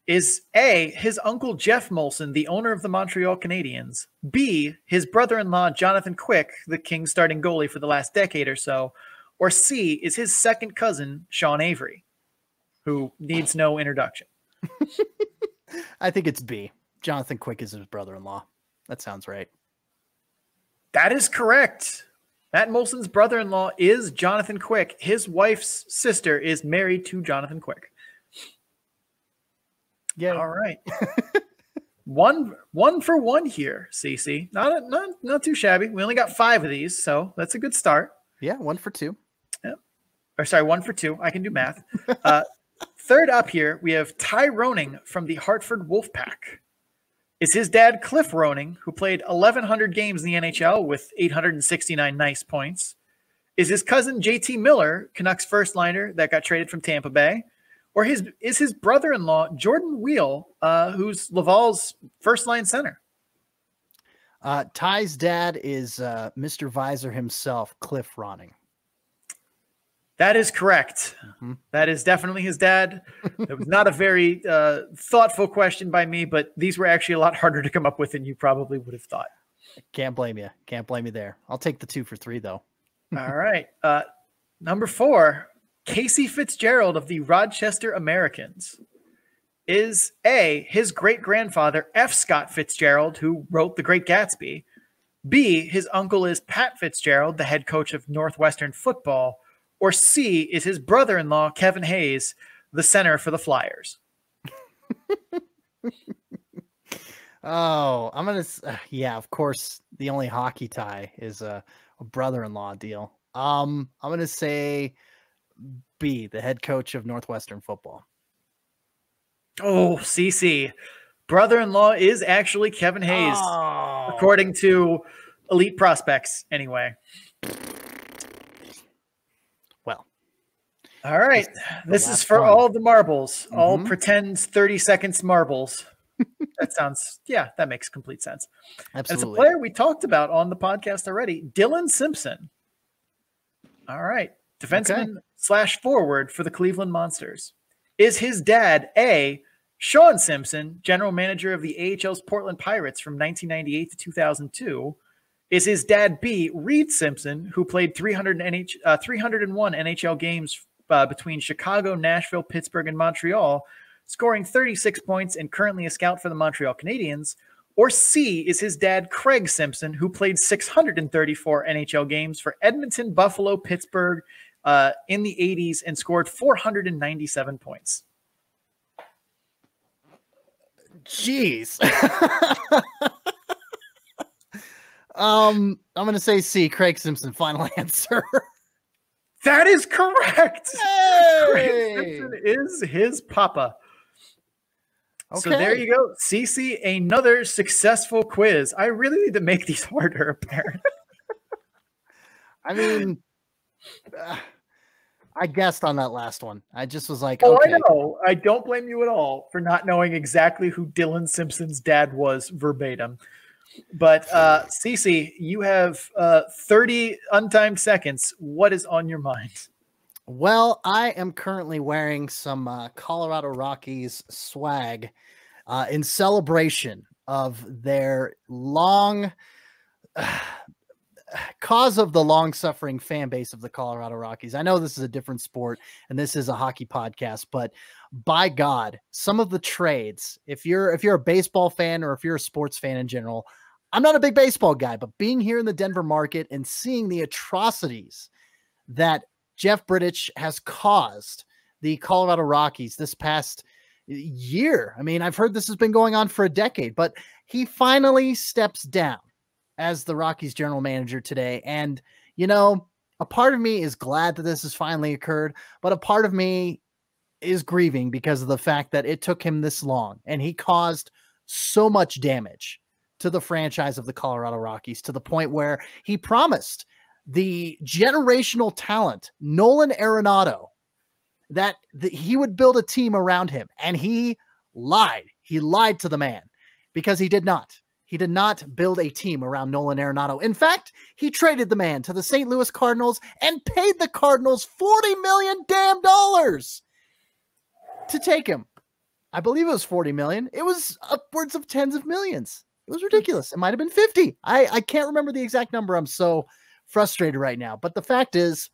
[SPEAKER 6] Is A, his uncle Jeff Molson, the owner of the Montreal Canadiens? B, his brother-in-law Jonathan Quick, the Kings starting goalie for the last decade or so? Or C, is his second cousin Sean Avery, who needs no introduction?
[SPEAKER 5] I think it's B. Jonathan Quick is his brother-in-law. That sounds right.
[SPEAKER 6] That is correct. Matt Molson's brother-in-law is Jonathan Quick. His wife's sister is married to Jonathan Quick.
[SPEAKER 5] Yeah.
[SPEAKER 6] All right. one for one here, CC. Not too shabby. We only got 5 of these, so that's a good start.
[SPEAKER 5] Yeah, 1 for 2.
[SPEAKER 6] Yeah. or sorry, 1 for 2. I can do math. Third up here, we have Ty Roning from the Hartford Wolfpack. Is his dad Cliff Roning, who played 1,100 games in the NHL with 869 nice points? Is his cousin JT Miller, Canucks first liner that got traded from Tampa Bay? Or is his brother-in-law Jordan Wheel, who's Laval's first line center?
[SPEAKER 5] Ty's dad is Mr. Visor himself, Cliff Roning.
[SPEAKER 6] That is correct.
[SPEAKER 5] Mm-hmm.
[SPEAKER 6] That is definitely his dad. It was not a very thoughtful question by me, but these were actually a lot harder to come up with than you probably would have thought.
[SPEAKER 5] Can't blame you. Can't blame you there. I'll take the 2 for 3, though.
[SPEAKER 6] All right. Number 4, Casey Fitzgerald of the Rochester Americans. Is A, his great-grandfather F. Scott Fitzgerald, who wrote The Great Gatsby. B, his uncle is Pat Fitzgerald, the head coach of Northwestern football. Or C, is his brother-in-law, Kevin Hayes, the center for the Flyers?
[SPEAKER 5] Oh, I'm going to, yeah, of course, the only hockey tie is a brother-in-law deal. I'm going to say B, the head coach of Northwestern football.
[SPEAKER 6] Oh, CC. Brother-in-law is actually Kevin Hayes, according to Elite Prospects, anyway.
[SPEAKER 5] Well.
[SPEAKER 6] All right. This is for all the marbles. Mm-hmm. All pretend 30 seconds marbles. That makes complete sense.
[SPEAKER 5] Absolutely.
[SPEAKER 6] It's a player we talked about on the podcast already, Dylan Simpson. All right. Defenseman / forward for the Cleveland Monsters. Is his dad A, Sean Simpson, general manager of the AHL's Portland Pirates from 1998 to 2002? Is his dad B, Reed Simpson, who played 301 NHL games between Chicago, Nashville, Pittsburgh, and Montreal, scoring 36 points and currently a scout for the Montreal Canadiens? Or C, is his dad Craig Simpson, who played 634 NHL games for Edmonton, Buffalo, Pittsburgh in the 80s and scored 497 points?
[SPEAKER 5] Jeez. I'm going to say C, Craig Simpson, final answer.
[SPEAKER 6] That is correct.
[SPEAKER 5] Hey!
[SPEAKER 6] Craig Simpson is his papa. Okay. So there you go. CC, another successful quiz. I really need to make these harder, apparently.
[SPEAKER 5] I mean, I guessed on that last one. I just was like,
[SPEAKER 6] okay.
[SPEAKER 5] I
[SPEAKER 6] know. I don't blame you at all for not knowing exactly who Dylan Simpson's dad was verbatim. But CC, you have 30 untimed seconds. What is on your mind?
[SPEAKER 5] Well, I am currently wearing some Colorado Rockies swag in celebration of their cause of the long-suffering fan base of the Colorado Rockies. I know this is a different sport and this is a hockey podcast, but by God, some of the trades, if you're a baseball fan or if you're a sports fan in general, I'm not a big baseball guy, but being here in the Denver market and seeing the atrocities that Jeff Bridich has caused the Colorado Rockies this past year. I mean, I've heard this has been going on for a decade, but he finally steps down as the Rockies general manager today. And, you know, a part of me is glad that this has finally occurred, but a part of me is grieving because of the fact that it took him this long and he caused so much damage to the franchise of the Colorado Rockies to the point where he promised the generational talent, Nolan Arenado, that he would build a team around him. And he lied. He lied to the man because he did not. He did not build a team around Nolan Arenado. In fact, he traded the man to the St. Louis Cardinals and paid the Cardinals $40 million to take him. I believe it was $40 million. It was upwards of tens of millions. It was ridiculous. It might have been 50. I can't remember the exact number. I'm so frustrated right now. But the fact is,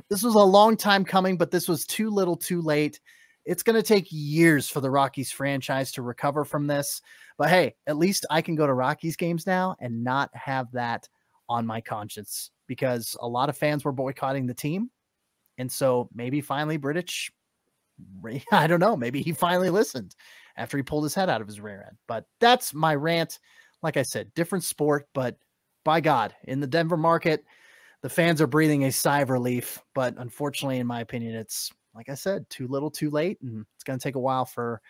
[SPEAKER 5] this was a long time coming, but this was too little too late. It's going to take years for the Rockies franchise to recover from this. But hey, at least I can go to Rockies games now and not have that on my conscience because a lot of fans were boycotting the team. And so maybe finally Bridich, I don't know, maybe he finally listened after he pulled his head out of his rear end. But that's my rant. Like I said, different sport, but by God, in the Denver market, the fans are breathing a sigh of relief, but unfortunately, in my opinion, it's, like I said, too little too late, and it's going to take a while for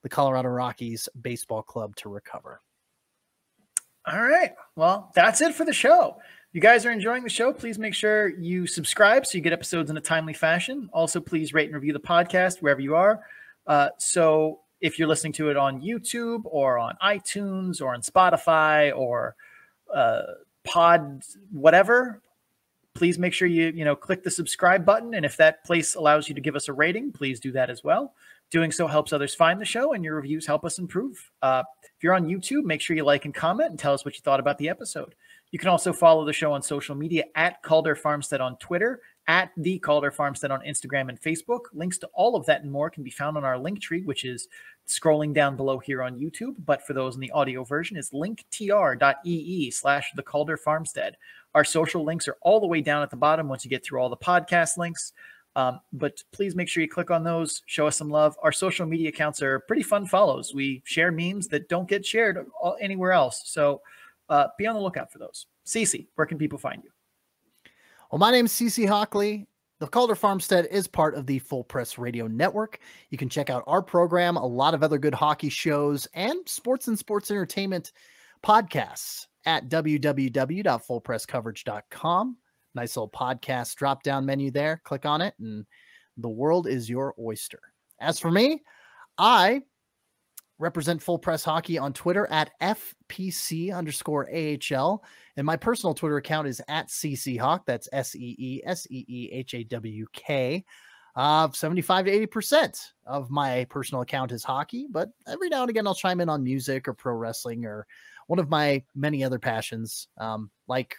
[SPEAKER 5] the Colorado Rockies baseball club to recover.
[SPEAKER 6] All right. Well, that's it for the show. You guys are enjoying the show. Please make sure you subscribe so you get episodes in a timely fashion. Also, please rate and review the podcast wherever you are. So if you're listening to it on YouTube or on iTunes or on Spotify or Pod, whatever, please make sure you click the subscribe button. And if that place allows you to give us a rating, please do that as well. Doing so helps others find the show, and your reviews help us improve. If you're on YouTube, make sure you like and comment and tell us what you thought about the episode. You can also follow the show on social media at Calder Farmstead on Twitter, at the Calder Farmstead on Instagram and Facebook. Links to all of that and more can be found on our link tree, which is scrolling down below here on YouTube. But for those in the audio version, is linktr.ee/the Calder Farmstead. Our social links are all the way down at the bottom once you get through all the podcast links. But please make sure you click on those, show us some love. Our social media accounts are pretty fun follows. We share memes that don't get shared anywhere else. So be on the lookout for those. Cece, where can people find you?
[SPEAKER 5] Well, my name is Cece Hockley. The Calder Farmstead is part of the Full Press Radio Network. You can check out our program, a lot of other good hockey shows, and sports and sports entertainment podcasts at www.fullpresscoverage.com. Nice little podcast drop-down menu there. Click on it, and the world is your oyster. As for me, I represent Full Press Hockey on Twitter at FPC_AHL, and my personal Twitter account is at CCHawk. That's SEESEEHAWK. 75 to 80% of my personal account is hockey, but every now and again I'll chime in on music or pro wrestling or one of my many other passions, like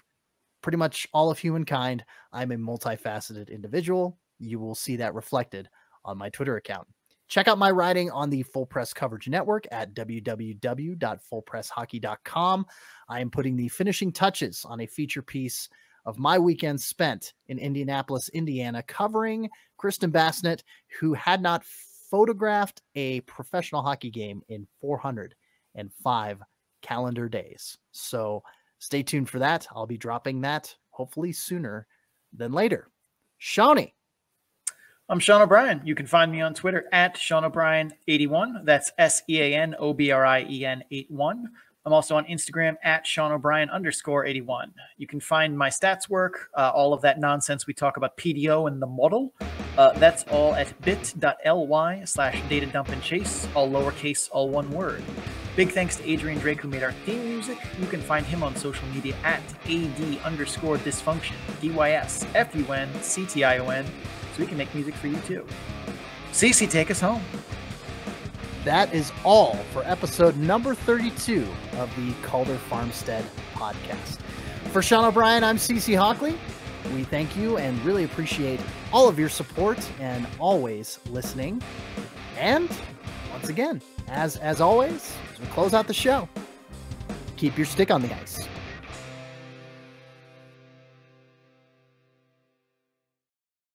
[SPEAKER 5] pretty much all of humankind. I'm a multifaceted individual. You will see that reflected on my Twitter account. Check out my writing on the Full Press Coverage Network at www.fullpresshockey.com. I am putting the finishing touches on a feature piece of my weekend spent in Indianapolis, Indiana, covering Kristen Bassnett, who had not photographed a professional hockey game in 405 calendar days. So stay tuned for that. I'll be dropping that hopefully sooner than later. Shawnee.
[SPEAKER 6] I'm Sean O'Brien. You can find me on Twitter at Sean O'Brien81. That's SEANOBRIEN81. I'm also on Instagram at Sean O'Brien_81. You can find my stats work, all of that nonsense we talk about PDO and the model. That's all at bit.ly/datadumpandchase, all lowercase, all one word. Big thanks to Adrian Drake, who made our theme music. You can find him on social media at AD_dysfunction, DYSFUNCTION, so we can make music for you too. Cece, take us home.
[SPEAKER 5] That is all for episode number 32 of the Calder Farmstead podcast. For Sean O'Brien, I'm Cece Hockley. We thank you and really appreciate all of your support and always listening. And once again, as always, as we close out the show, keep your stick on the ice.